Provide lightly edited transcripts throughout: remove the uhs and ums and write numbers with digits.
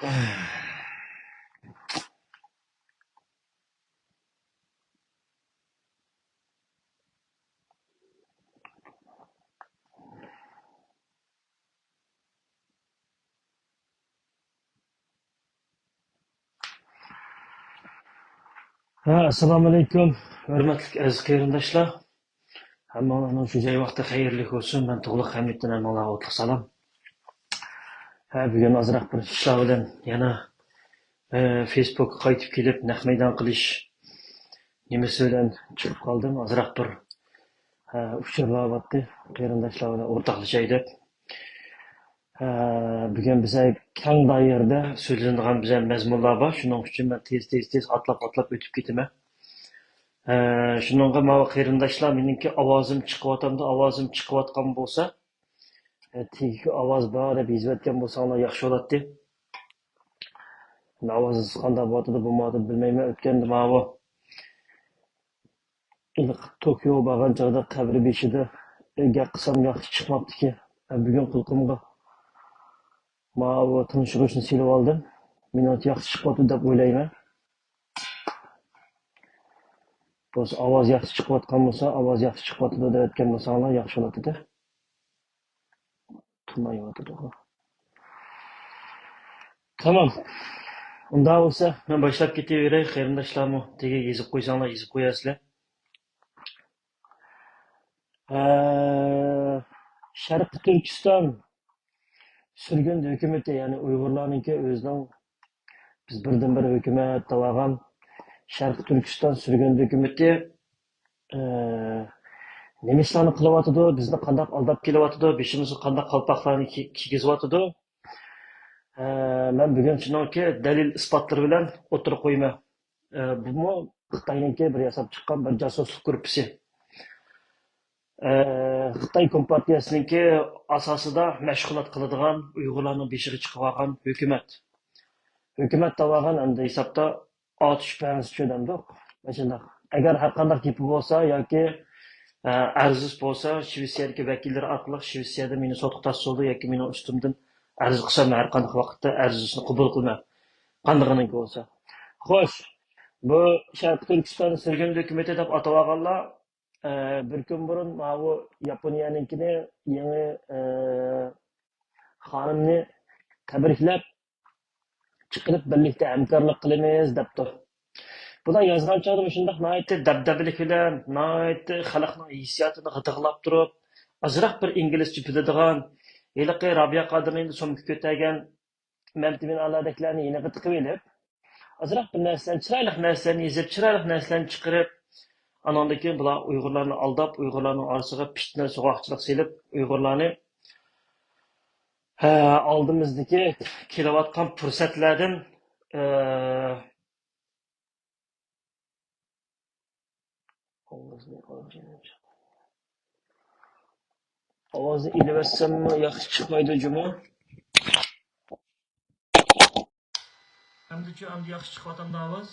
Assalomu alaykum, hurmatli aziz qarindoshlar. Hammalarning shu joy vaqti xayrli bo'lsin. Men Tug'liq Hamiddan hammalarga o'tliq salom. Bugun ozroq bir ishlar bilan yana Facebookga qaytib kelib, naq maydon qilish nimasi bilan chiqib qoldim. Ozroq bir uchurlar bo'pti. Qarindoshlar bilan o'rtoqlashay deb. Bugun biza keng doirada so'zlanadigan biza mazmunlar bor. Shuning uchun men tez atlab o'tib ketaman. Shuningga mava qarindoshlar meningki ovozim chiqyapti, ovozim chiqayotgan bo'lsa, tegi ovoz bor deb yozayotgan bo'lsanglar yaxshi bo'ladi. Ovozingiz qanday bo'ladi bilmayman. O'tganda mava Tokio borgan chog'da qabri beshida gap qilsam yaxshi chiqmabdiki. Bugun qilqimga mava tinchlig'ini silib oldim. Minut yaxshi chiqyapti deb o'ylayman. Bo'lsa ovoz yaxshi chiqayotgan bo'lsa, ovoz yaxshi chiqyapti deb aytgan bo'lsanglar yaxshi bo'ladi. Tutmayapti. Tamam. Unda bo'lsa, men boshlab ketaveray, qarindoshlarmi, tega yezib qo'ysanglar, yezib qo'yasizlar. Sharqi Turkiston sürgün hükümeti, ya'ni Uyg'urlarningki o'zining biz birdan bir hukumat tavagan Sharqi Turkiston sürgün hükümeti nima ishlarni qilyotidi, bizni qanday aldab kelyotidi, beshimizga qanday qalpoqlarni kiygizyotidi. Men bugun shuningki dalil isbotlar bilan o'tirib qo'yman. Bu Xitoyningki bir yasab chiqqan bir josuslik gruppasi. Xitoy Kompartiyasiningki asosida mashg'ulot qiladigan Uyg'urlarning beshiga chiqib olgan hukumat. Hukumat tavagan endi hisobda otish pans cho'damdiq. Mana agar har qanday tipi bo'lsa yoki arziz bo'lsa, Shvetsiyadagi vakillar orqali Shvetsiyada meni sotib tasdiqladi yoki meni ustimdan arz qilsam har qanday vaqtda arzini qabul qilma. Qandaqininki bo'lsa. Xo'sh, bu Sharq Turkiston sirgin hukumati deb ataganlar bir kun burun bu Yaponiyaninkini yangi xonimni tabriklab chiqib birlikda hamkorlik qilamiz debdi. Bular yozgan chog'da shunday nihoyatda dabdabalik bilan, nihoyatda xalqning hissiyotini g'itig'lab turib, azroq bir inglizcha biladigan, yiliqi Robiya Qodiriyning so'mga ko'targan Mamtimin Alladeklarni yana qilib elib, azroq bir narsalarni, chiroyli narsalarni yezib, chiroyli narsalarni chiqarib, anondan keyin bular Uyg'urlarni aldab, Uyg'urlarning orasiga fitna so'g'oqchilik selib, Uyg'urlarni oldimizdagi kelayotgan fursatlardan ovozni ilib yaxshi chiqmaydi juma. Endi yaxshi chiqyapti ovoz.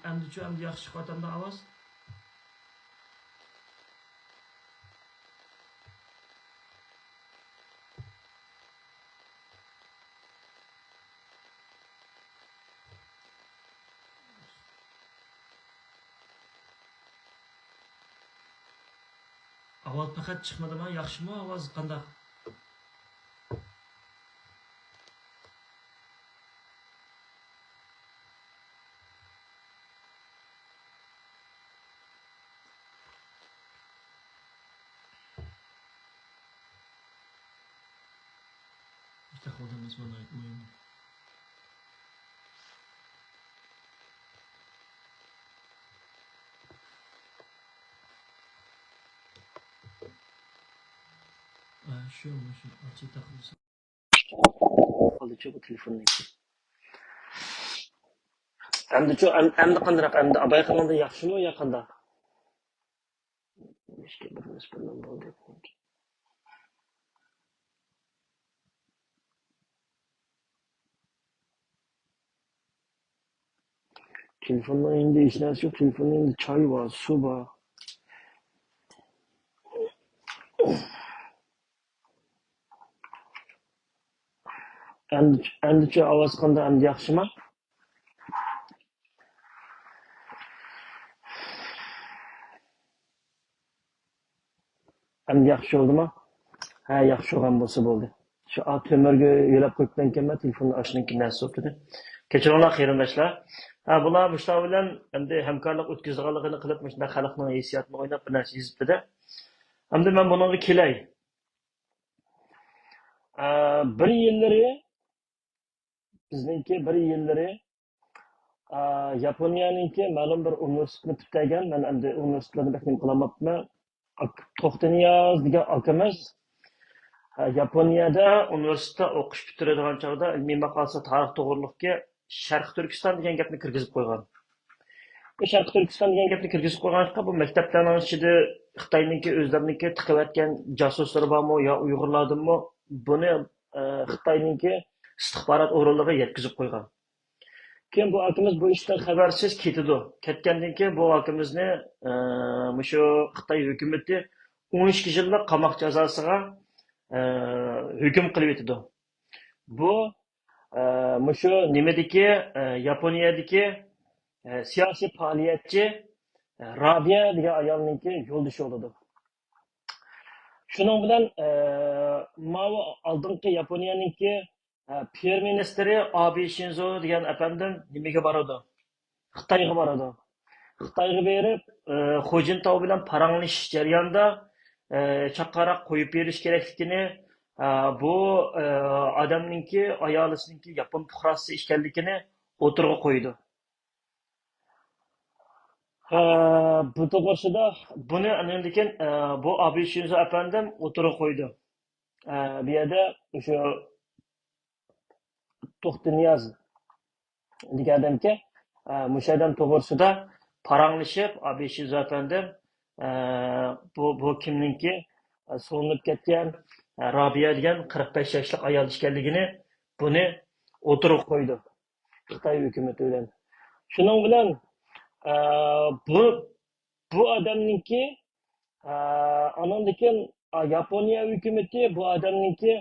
Endi yaxshi chiqyapti ovoz. Ovoz faqat chiqmadimi? Yaxshimi ovoz qanday? İşte kodumuz bana aytmayın. Şu açı takılırsa. Alıcı bu telefonun içi. Endi qanday endi abay qilganda yaxshimi yo qanday? Ishga bir nisbatan bo'ldi. Telefonun elinde hiç neresi yok. Telefonun elinde çay var, su var. Endi ovoz qanday? Endi yaxshimi? Endi yaxshi bo'ldimi? Ha, yaxshi bo'lgan bo'lsa bo'ldi. Shu temirga yo'lab qo'yibdan ekanman, telefonni oshniki narsa o'tdi. Kechiringlar qarindoshlar. Ha, bular mushlar bilan endi hamkorlik o'tkazganligini qilib, shunday xalqning hissiyotini o'ynab bir narsa yozibdi-da. Endi men bunga kelay. Bir yillari bizniki bir yillari Yaponiyaniki ma'lum bir universitetni bitigan. Men endi universitetlarni tahlil qilamapman. To'xtaniyaz degan akamiz Yaponiyada universitetda o'qish bitiradigan chog'da ilmiy maqolasi tarix to'g'riligiga Sharq Turkiston degan gapni kirgizib qo'ygan. Bu Sharq Turkiston degan gapni kirgizib qo'yganlikda bu maktablarning ichida Xitoyniki o'zlariniki tiqayotgan josuslar bormi yo Uyg'urlardanmi buni Xitoyniki istixborot organlariga yetkazib qo'ygan. Keyin bu akamiz bu ishdan xabarsiz ketdi. Ketgandan keyin bu akamizni shu Xitoy hukumati 12 yillik qamoq jazosiga hukm qilib etdi. Bu shu nimadagi Yaponiyadagi siyosiy faoliyatchi Rabia degan ayolniki yo'ldoshi bo'ldi. Shuning bilan mana oldingi Yaponiyaniki Prem ministri Abe Shinzo degan apandim nimaga boradi? Xitoyga boradi. Xitoyga berib, Xojintao bilan paranglish jarayonida chaqqaroq qo'yib berish kerakligini, bu odamninki ayolisiniki Yapon fuqarosi ekanligini o'tirg'a qo'ydi. Bu to'g'risida buni lekin bu Abe Shinzo apandim o'tirg'a qo'ydi. Bu yerda o'sha To'xtaniyaz degan odamga o'sha odam to'g'risida paranglashib, Abe Shinzo apandim bu kimninki so'nib ketgan Rabia degan 45 yoshli ayol ekanligini buni o'tirib qo'ydi Xitoy hukumati bilan. Shuning bilan bu odamninki anandikin Yaponiya hukumati bu odamninki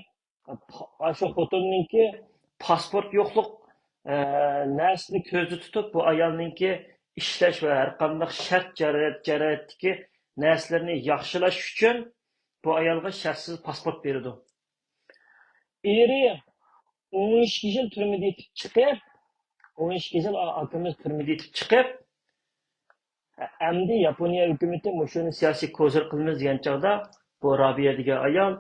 shu xotinninki pasport yo'qlik narsani ko'zda tutib bu ayolninki ishlash va har qanday shart jarayatdagi narsalarni yaxshilash uchun bu ayolga shartsiz pasport berdi. Eri 12 yil turmada yetib chiqib, 12 yil akamiz turmada yetib chiqib, endi Yaponiya hukumati shuni siyosiy kozir qilamiz degan chog'da bu Rabia degan ayol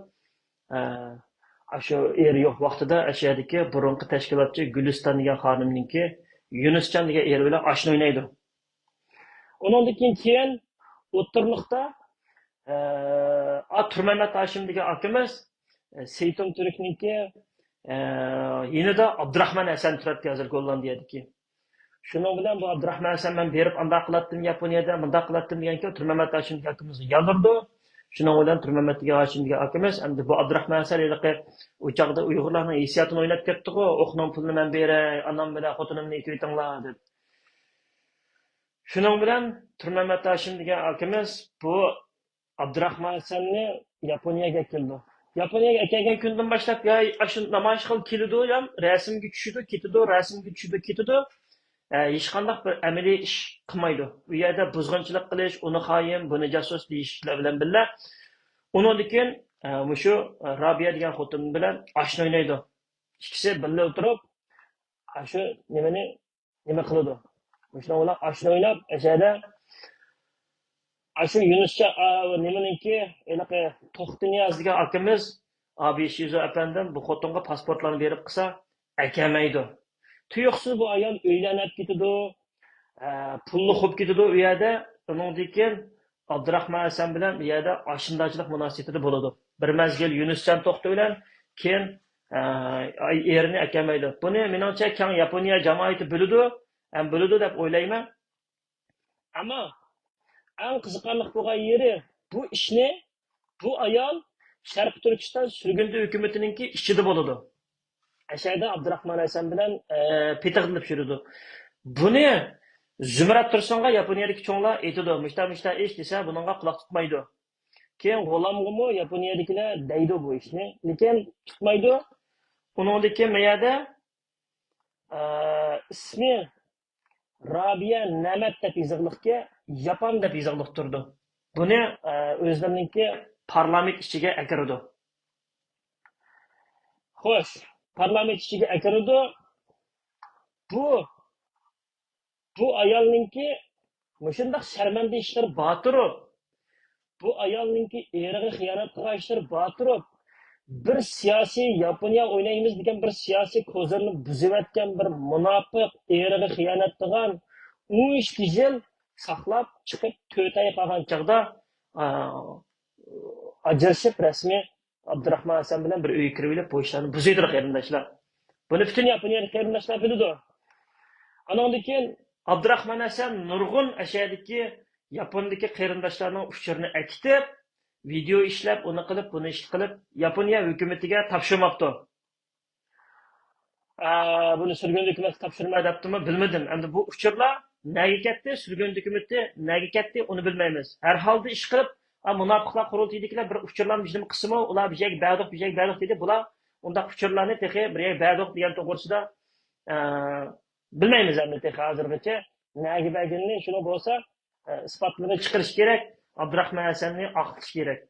shu eri yo'q vaqtida ashadagi burunqi tashkilotchi Guliston degan xonimninki Yunusjon degan eri bilan oshna o'ynaydi. Undan keyin o'tirliqda Turmamat Hashim degan akamiz Seyton Turkniki yanida Abdurahmon Hasan turibdi hozir Gollandiyadagi. Shuning bilan bu Abdurahmon Hasan men berib anda qilatdim Yaponiyada, bunda qilatdim degan Turmamat Hashim degan akamizni yaldirdi. Shuning bilan Turmamat Hashim degan akamiz endi bu Abdurahmon Hasan u chog'da Uyg'urlarning hissiyotini o'ynab ketdi-ku, o'qning pulini men beray, anam bilan xotinimni aytib etinglar deb. Shuning bilan Turmamat Hashim degan akamiz bu Abdurahmon Hasanni Yaponiyaga keldi. Yaponiyaga kelgan kundan boshlab shu namoyish qilib keldi, ham rasmga tushdi, ketdi, rasmga tushdi, ketdi. Hech qanday bir amaliy ish qilmaydi. U yerda buzg'unchilik qilish, uni xoin, buni jasus deyishlar bilan birga undan keyin shu Rabia degan xotin bilan oshna o'ynaydi. Ikkisi birga o'tirib, shu nima qiladi? Shuna ular oshna o'ynab, ashada shu Yunuscha nimaniki, anaqa To'xtaniyaz degan akamiz Abe Shinzo apandim bu xotinga pasportlarni berib qilsa, akamaydi. Tuyuqsiz bu ayol uylanib ketdi, pulli xo'p ketdi u yerda. Undan keyin Abdurahmon Hasan bilan bu yerda oshindachilik munosabati bo'ladi. Bir mazgil Yunusjon to'xta bilan keyin erini akamaydi. Buni menimcha keng Yaponiya jamoati biladi deb o'ylayman. Ammo eng qiziqarli bo'lgan yeri bu ishni bu ayol Sharq Turkiston surgundi hukumatiningki ichida bo'ladi. Ashada Abdurahmon Hasan bilan petaqlab yurdi. Buni Zümrət Tursunğa Yaponiyadakı çoğlar aytidi, "Müşta iş desa, bununğa quloq tutmaydi." Keyin G'ulamg'imi Yaponiyadagilar deydi bu ishni, lekin tutmaydi. Uningdagi mayada ismi Rabia Namat deb yozig'liqga Yapon deb yozig'liq turdi. Buni o'zlariniki parlament ichiga akirdi. Xo'sh, parlament ichiga akirdi. Bu bu ayolninki mushundaq sharmanda ishlar botirib, bu ayolninki eriga xiyonat qilgan ishlar botirib, bir siyosiy Yaponiya o'ynaymiz degan bir siyosiy ko'zlarni buzib atgan bir munofiq eriga xiyonat qilgan 13 yil saqlab chiqib to'tay qolgan chog'da ajrashib rasmiy Abdurahmon Hasan bilan bir uyga kirib olib bu ishlarni buzaydi qarindoshlar. Buni butun Yaponiyalik qarindoshlar biladi. Andan keyin Abdurahmon Hasan nurg'un ashadagi Yapondagi qarindoshlarning uchurini akitib, video ishlab, uni qilib, buni ish qilib, Yaponiya hukumatiga topshirmoqdi. Buni surgun hukumat topshirma debdimi, bilmadim. Endi bu uchurlar nega ketdi, surgun hukumati nega ketdi, uni bilmaymiz. Har holda ish qilib, munofiqlar qurultaydikilar bir uchurlarni bizning qismi, ular bijak badoq dedi. Bular unda uchurlarni texi bir badoq degan to'g'risida bilmaymiz endi texi hozirgacha. Nega baginni shuni bo'lsa, isbotlarni chiqarish kerak. Abdurahmon Hasanni aqtish kerak.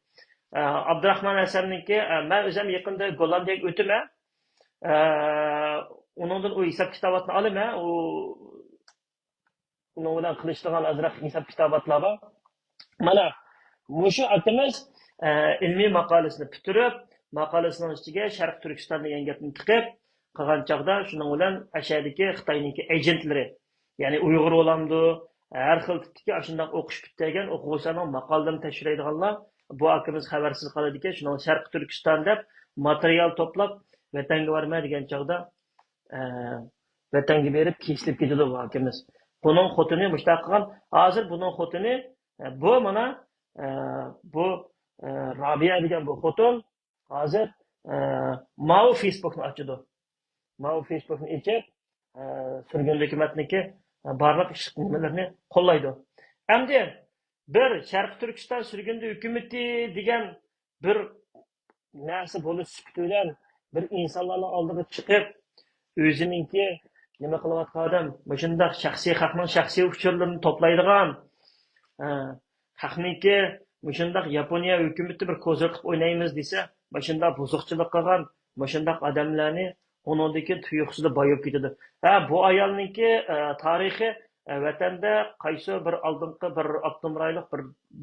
Abdurahmon Hasanniki men o'zim yaqinda Gollandiyaga o'taman. Uningdan o hisob kitobotni olaman. Uning bilan qilishdigan azroq hisob kitobotlar bor. Mana mushu akamiz ilmiy maqolasini bitirib, maqolasining ichiga Sharq Turkiston degan gapni tiqib qilgan chog'da shuning bilan ashadagi Xitoyniki agentlari, ya'ni Uyg'ur olamdi, har xil tipdagi shunday o'qish bitgan o'quvchilarning maqolalarini tashkillaydiganlar bu akamiz xabarsiz qoladi ekan. Shuning Sharq Turkiston deb material to'plab vatanga borma degan chog'da vatanga berib kesilib ketadi bu akamiz. Buning xotini mushtaq qilgan. Hozir buning xotini bu mana bu Rabia degan bu xotin hozir Mao Facebookni ochdi. Mao Facebookni ochib surgun hukumatniki barliq ish qilmalarni qo'llaydi. Endi bir Sharq Turkiston surgun hukumati degan bir narsa bo'lish bilan bir insonlarning oldiga chiqib o'zininki nima qilayotgan odam shundoq shaxsiy xalqning shaxsiy uchurlarini to'playdigan xalqniki shundoq Yaponiya hukumati bir ko'zir qilib o'ynaymiz desa shundoq buzuqchilik qilgan shundoq odamlarni uningdagi tuyuqsida boyib ketadi. Bu ayolniki tarixi vatanda qaysi bir oldingi bir Abdumrayliq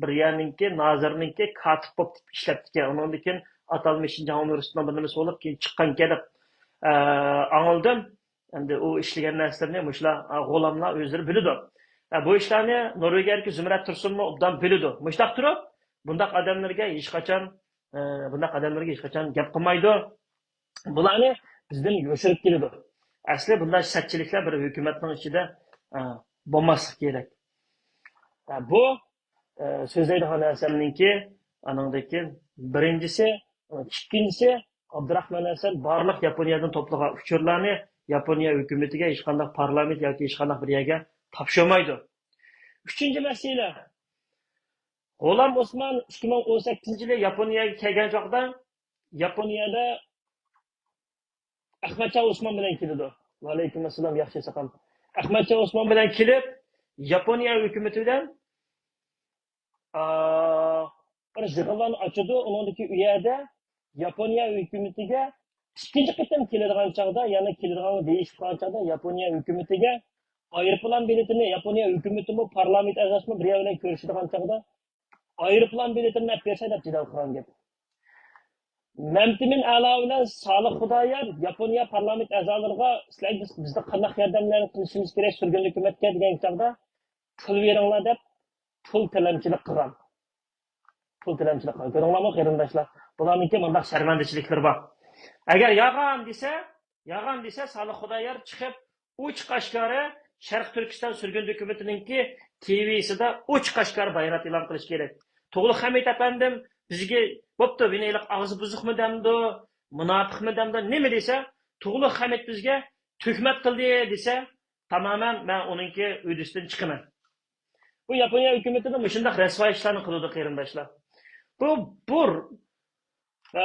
bir yerninki nozirninki katib bo'lib ishlatdi. Undan keyin atalmış Jahon Universitetining bir nimasi bo'lib keyin chiqqan kelib anıldım. Endi u ishlagan narsalarni mushlar g'olamlar o'zlari biladi. Bu ishlarni Norvegiyaga Zumrat Tursunmi obdan biladi. Mushtaq turib, bundaq odamlarga hech qachon gap qilmaydi. Bularni bizdan yo'shirib keladi. Asli bunday satchiliklar bir hukumatning ichida bo'lmasligi kerak. Bu so'zlaydigan narsalarningki aningdagi birinchisi, ikkinchisi Abdurahmon Hasan barliq Yaponiyadan to'plagan uchurlarni Yaponiya hukumatiga hech qanday parlament yoki hech qanday bir yerga topshirmaydi. Uchinchi masala. G'ulam Osmon 2018-yili Yaponiyaga kelgan chog'da Yaponiyada Ahmadjon Osmon bilan keldi. Va alaykum assalom, yaxshi saqam. Ahmadjon Osmon bilan kelib Yaponiya hukumati bilan bir jig'illarni ochdi. Uningdagi u yerda Yaponiya hukumatiga ikkinchi qatam keladigan chog'da, yana keladigan deyishib qolgan chog'da Yaponiya hukumatiga aeroplan biletini Yaponiya hukumatimi parlament a'zosimi bir bilan ko'rishadigan chog'da aeroplan biletini olib bersa deb jidal qilgan gap. Mamtimin A'lo bilan Solih Xudoyor Yaponiya parlament a'zolariga sizlar bizda qanday yordamlar qilishimiz kerak surgun hukumatga degan chog'da pul beringlar deb pul tilamchilik qilgan. Ko'ringlarmi qarindoshlar? Bularniki bunday sharmandachiliklar bor. Agar yag'an desa Solih Xudoyor chiqib uch qashqari Sharq Turkiston surgun hukumatiningki TV'sida uch qashqar bayrat e'lon qilish kerak. To'g'ri Hamid apandim bizga bo'pti, binayliq og'zi buzuqmi demdi, munofiqmi demdi, nima desa, to'g'ri Hamid bizga tuhmat qildi desa, tamamen ben onunki ödüsünden çıkımam. Bu Yaponiya hükümetinin müşündaq resvay işlerini kılıdı kıyırındaşlar. Bu, bu, e,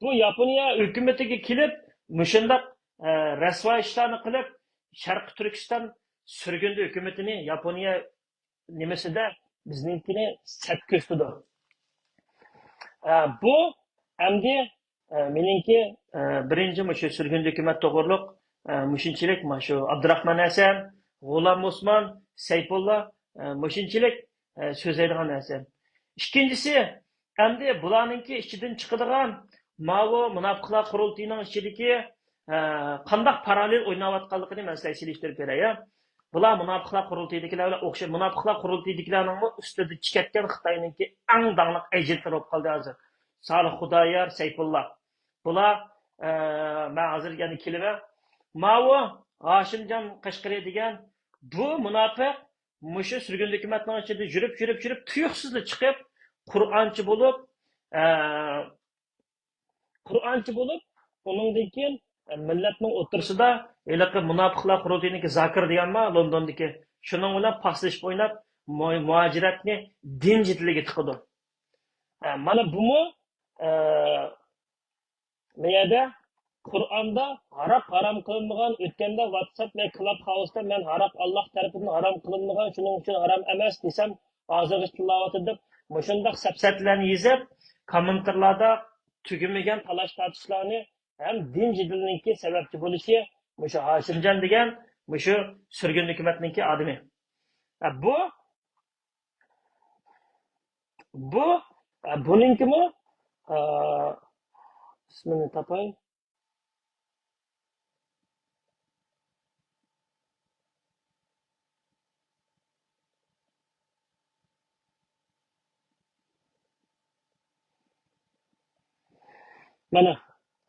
bu Yaponiya hükümetiga kelib, müşündaq resvay işlerini kılıp, Şarkı Türkistan sürgündü hükümetini Yaponiya nimesida bizninkini sat ko'rsatdi. Bu endi meningki birinchi mushu surgun hukumat to'g'riliq mushunchalik shu Abdurahmon Hasan, G'ulam Osmon, Sayfullo mushunchalik so'zlaydigan narsa. Ikkinchisi, endi bularninki ichidan chiqadigan mavo munofiqlar qurultiyining ichidagi qandoq parallel o'ynayotganligini men sizlarga selishtirib beray. Bular munofiqlar qurultiyidagilar bilan o'xshab, munofiqlar qurultiyidagilarning ustida chikatgan Xitoyninki eng dangliq agentlar bo'lib qoldi hozir. Salih Xudoyor, Sayfullah. Bular men hozir yana kelib, Mavo Hoshimjon Qashqari degan bu munofiq mushu surgun hukumatning ichida yurib tuyuqsizli chiqib Qur'onchi bo'lib, uningdan keyin millatning o'tirsida iliqi munofiqlar qurultiyiniki Zakir deganma Londondagi shuning bilan paslashib o'ynab muajiratni din jidligiga tiqidi. Mana bumi bu yerda Qur'onda haram qilinmagan, o'tganda WhatsApp va Clubhouse'da men Alloh tarafidan haram qilinmagan, shuning uchun haram emas desam, hozirgi tilovat deb mushundaq sapsatlarni yezib, kommentarlarda tugamagan talash tortishlarni ham din jiddilinki sababchi bo'lishi mushu Hoshimjon degan mushu surgun hukumatninki odami. Buninkimi ismini topay. Mana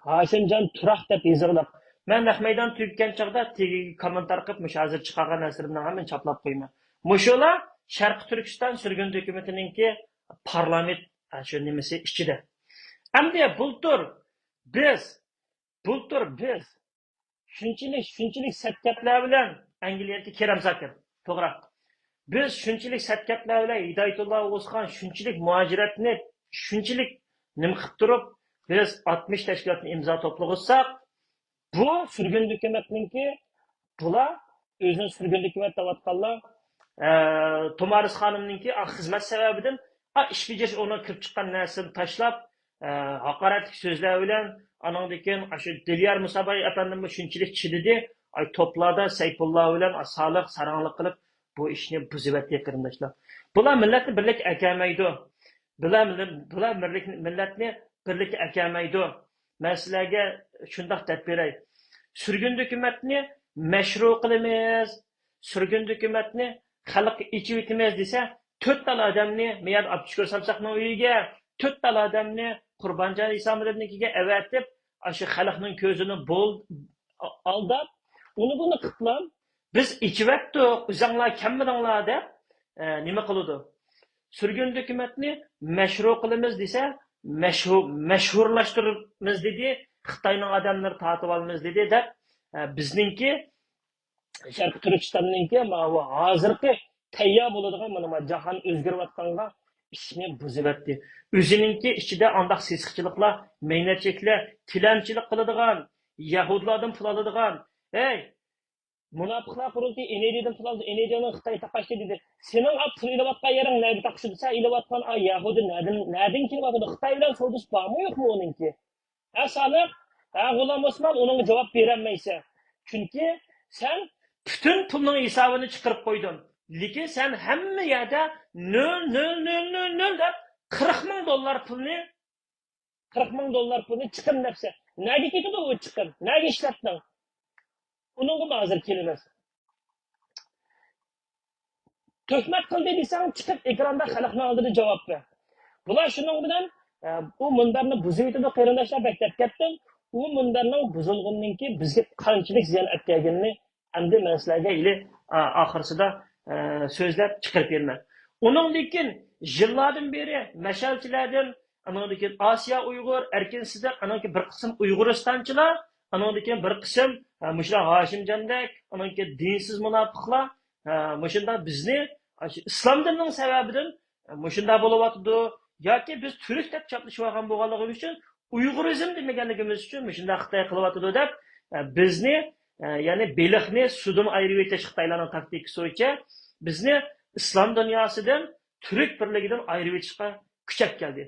Hoshimjon Turaq deb yozilib. Men Nahmaydan tuggan chaqda tegiga kommentar qilib, mush hozir chiqargan narsalarimni hammasini chaplab qo'yaman. Mushular Sharq Turkiston surgun hukumatiningki parlament shu nimasi ichida. Endi bultur biz shunchalik satgaplar bilan Angliyaga keramsakin. To'g'ri. Biz shunchalik satgaplar bilan Hidoyatulloh O'zxon shunchalik muajiratni shunchalik nima qilib turib biz 60 tashkilotni imzo to'plag'izsak, bu surgun hukumatninki bular o'zini surgun hukumat deyotganlar To'maris xonimninki xizmat sababidan ish bajarish o'rniga kirib chiqqan narsani tashlab haqoratli so'zlar bilan anandan keyin shu Dilyar Musaboy efendim shunchalik chididi to'plarda Sayfulloh bilan Solih sarangliq qilib bu ishni buzibatga qarindoshlar. Bular millatni birlik akamaydi. Bular millatni birlikka akelmaydi. Men sizlarga shundoq deb beray. Surgun hukumatni mashru qilamiz, surgun hukumatni xalqqa ichib etamiz desa, 4 tal odamni men Abdushukur Samsaqning uyiga, 4 tal odamni Qurbonjon Isomovnikiga avatib, shu xalqning ko'zini aldab, buni qilib, biz ichivatdik, o'zinglar kammadinglar deb nima qiladi? Surgun hukumatni mashru qilamiz desa, mashhurlashtiramiz dedi, Xitoyning odamlari tortib olamiz dedi deb bizningki Sharq Turkistonninki hozirgi tayyor bo'ladigan mana jahon o'zgarayotganga ishni buzibatdi. O'zininki ichida andaq sesiqchiliklar, meynatchiklar, tilanchilik qiladigan, yahudlardan pul oladigan, munofiqlar qurultiyi energiyadan pul oldi, energiyani Xitoy taqashdi dedi. Sening pul ilayotgan yering nega taqishdi? Sen ilayotgan yahudi nereden kelyapti? Xitoy bilan savdosi bormi yo'qmi uninki? Salih, G'ulam Osmon unga javob berolmaysan. Chunki sen bütün pulning hisobini chiqarib qo'yding. Lekin sen hamma yerda 0 deb 40 ming dollar pulni chiqim debsa, nega ketadi u chiqim? Nega ishlatding? Uningga hozir kelamiz. Tuhmat qildi desang, chiqib ekranda xalqning oldida javob ber. Bular shuning bilan bu mundarni buzib yetadi, qarindoshlar bektab ketdim. U mundarning buzilganninki bizga qanchalik ziyon etganini endi men sizlarga oxirsida so'zlab chiqarib beraman. Uning lekin yillardan beri mashalchilardan, anadagi Osiyo Uyg'ur, Erkin Sidiq, anadagi bir qism Uyg'uristonchilar Anondan keyin bir qism mushlar Hoshimjondek, undan keyin dinsiz munofiqlar mushunda bizni islom dinining sababidan mushunda bo'lyotdi yoki biz turk deb chaplashib olgan bo'lganligimiz uchun uyg'urizm demaganligimiz uchun mushunda Xitoy qilyotdi deb bizni ya'ni beliqni sudan ayirib etish Xitoylarning taktikasi bo'yicha bizni islom dunyosidan turk birligidan ayirib etishga kuchab keldi.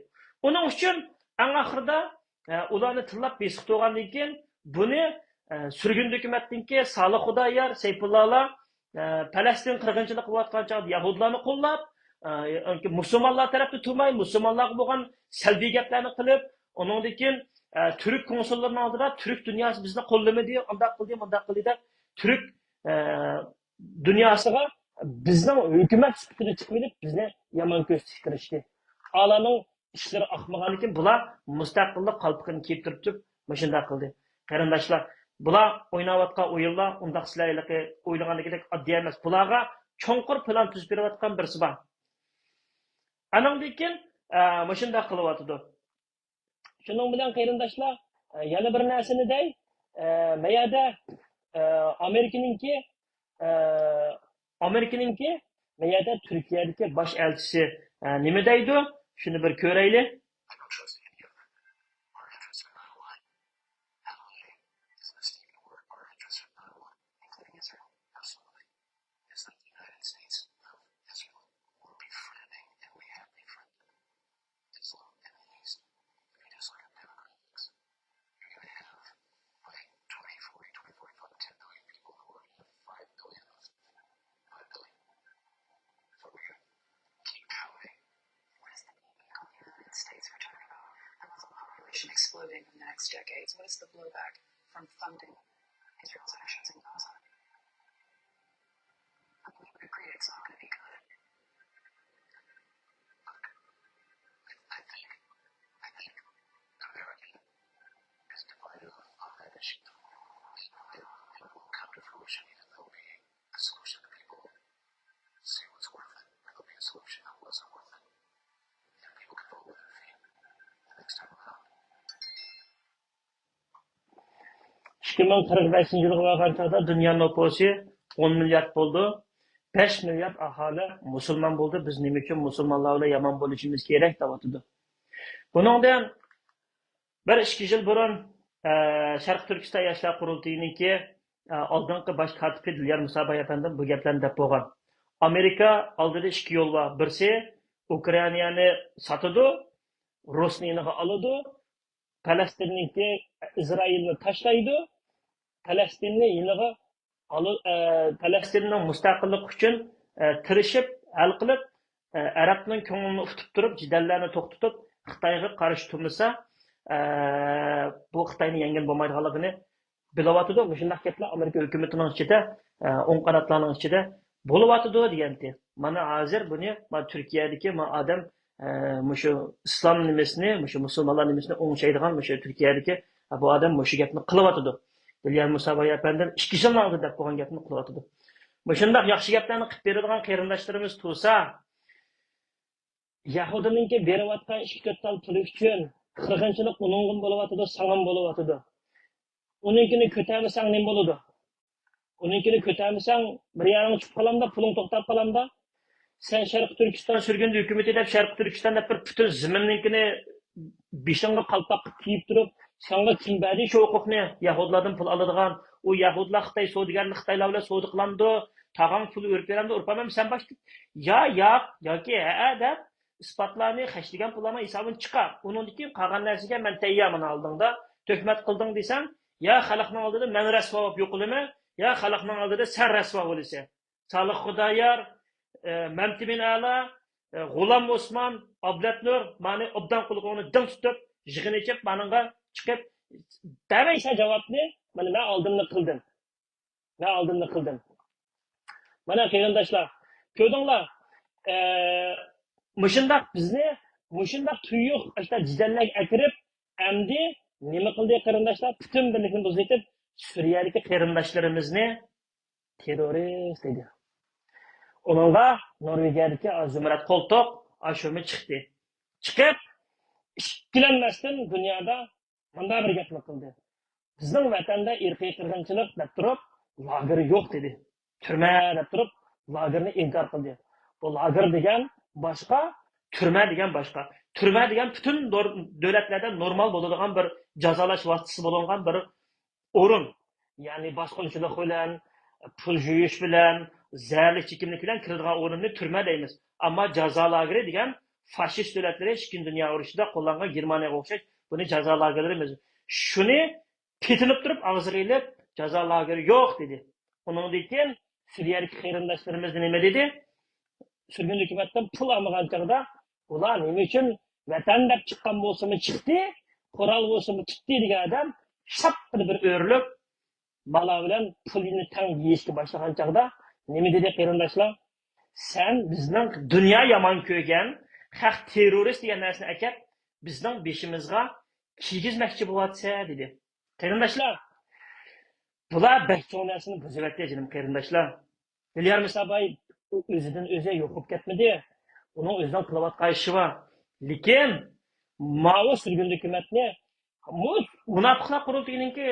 Uning uchun eng oxirida ularni tillab besiq to'g'andan keyin buni surgun hukumatniki Salih Xudoyor, Sayfullohlar Falastin qirg'inchilik qilayotgan chog'da Yahudlarni qo'llab, musulmonlar tarafda turmay, musulmonlarga bo'lgan salbiy gaplarni qilib, undan keyin Türk konsullarının oldida Türk dünyası bizni qo'llamadi, undaq qildi deb Türk dunyosiga bizning hukumat sifatida chiqib bizni yomon ko'rsatib kirishdi. Alaning ishlari oqmagan ekan, bular mustaqillik qalpiqini kiyib turib, mashunda qildi. Qarindoshlar, bular o'ynayotgan o'yinlar undaq sizlarga o'ylaganidek oddiy emas. Bularga cho'nqur plan tuzib berayotgan birisi bor. Anandan keyin mashunda qilyotdi. Şunun bilen qarindoshlar, yana bir narsani dey, mayada Amerikanınki mayada Turkiyadagi bosh elchisi nima deydi? Shuni bir ko'raylik. Exploding in the next decades. What is the blowback from funding Israel's actions in Gaza? I mean, we would agree it's not going to be good. Look, I think America is divided on that issue. It won't come to fruition, even though there'll be a solution that people see what's worth it, or there'll be a solution that wasn't worth it. And people can vote with their feet the next time around. 2045 yılga vargan çağda dünya nüfusu 10 milyar oldu. 5 milyar ahali musulmon bo'ldi. Biz nima uchun musulmonlar bilan yomon bo'lishimiz kerak deyotdi. Buningdan bir 2 yil burun Sharq Turkiston yoshlar qurultayiniki oldingi bosh kotibi Dilyar Musaboy afandim bu gaplarni deb bo'lgan. Amerika oldida 2 yo'l bor. Birisi Ukrainani sotadi, Rossiyani oladi, Falastinninki İsrailni tashlaydi. Falastinni yiniga Falastinning mustaqillik uchun tirishib, hal qilib, Arabning ko'nglini utib turib, jidallarni to'xtatib, Xitoyga qarshi turmasa, bu Xitoyni yengil bo'lmaydiganligini bilyotdi. Shunday gaplar Amerika hukumatining ichida, o'ng qanotlarning ichida bo'lyotdi degandi. Mana hozir buni Turkiyadagi odam mushu islom nimasini, mushu musulmonlar nimasini o'ngshaydigan mushu Turkiyadagi bu odam mushu gapni qilyotdi. Dilyar Musaboy afandim 2 yil oldin deb qo'ygan gapni qilyotdi. Shunday yaxshi gaplarni qilib beradigan qarindoshlarimiz tursa, Yahudininki berayotgan 2-4 tal pul uchun qirg'inchilik uningin bo'lyotdi, sang'in bo'lyotdi. Uninkini ko'tarmasang nima bo'ladi? Uninkini ko'tarmasang bir yarim chiqib qolamda, puling to'xtab qolamda. Sen Sharq Turkiston surgun hukumati deb Sharq Turkistonda bir butun zaminninkini beshingga qalpoq kiyib turib, senga kim berdi shu huquqni? Yahudlardan pul oladigan, u Yahudlar Xitoy savdogarlik Xitoylar bilan savdo qilandi, tag'an pul o'rib beradi, urpamam sen boshqa. Yoki deb isbotlarni xashligan pullarni hisobini chiqar. Undan keyin qolgan narsaga men tayyorman oldingda, tuhmat qilding desang, ya xalqning oldida men rasvo bo'lib yo'qilimi, ya xalqning oldida sen rasvo bo'lasan. Salih Xudoyor, Mamtimin Ala, G'ulam Osman, Abdlatnur, mani obdan qulog'ini dim tutib, yig'in ichib, menga chiqib, "Demaysa javobni, mana men oldimni qildim." Mana qarindoshlar, ko'rdinglar? Mushundaq bizni, mushundaq tuyuq, işte jidallarga akirib, endi nima qildi qarindoshlar? Butun birlikni buzitib, Suriyadagi qarindoshlarimizni terrorist dedi. Onunla Norvegiyadaki Zümrət Koltok aşımı çıktı. Çıkıp, işkilenmezden dünyada bunda bir gapni qildi. Bizning vatanda irqiy qirg'inchilik deb turib, lager yo'q dedi. Turma deb turib, lagerni inkor qildi. Bu lager degan boshqa, turma degan boshqa. Turma degan butun davlatlarda normal bo'ladigan bir jazolash vositasi bo'lgan bir o'rin. Ya'ni bosqinchilik bilan, pul yuyish bilan, zarli chekimlik bilan kiradigan o'rinni turma deymiz. Ammo jazo lageri degan fashist davlatlari Ikkinchi dunyo urushida qo'llangan Germaniyaga o'xshash buni jazo lageri deymiz. Shuni petinib turib og'ziga ilib jazo lageri yo'q dedi. Undan keyin Suriyalik qarindoshlarimiz nima dedi? Sürgün hükümetten pul almagan çağda ulan nima uchun vatan deb chiqqan bo'lsa-mi chiqdi, qo'ral bo'lsa-mi tutdi degan adam shap bir o'rlib bala bilan pulini tang yeyishga boshlagan chaqda nima dedi qarindoshlar? Sen bizning dunyo yomon ko'rgan haq terrorist degan narsani akab bizning beshimizga kiygizmoqchi bo'lyapsa dedi. Qarindoshlar, bular bekchoq narsani buzyapti jinim qarindoshlar. Bilyar Musabay o'zidan o'zi yo'qib ketmadi. Uning o'zidan qilayotgan ishi bor. Lekin Mao sürgün hukumatni munofiqlar qurultiyininki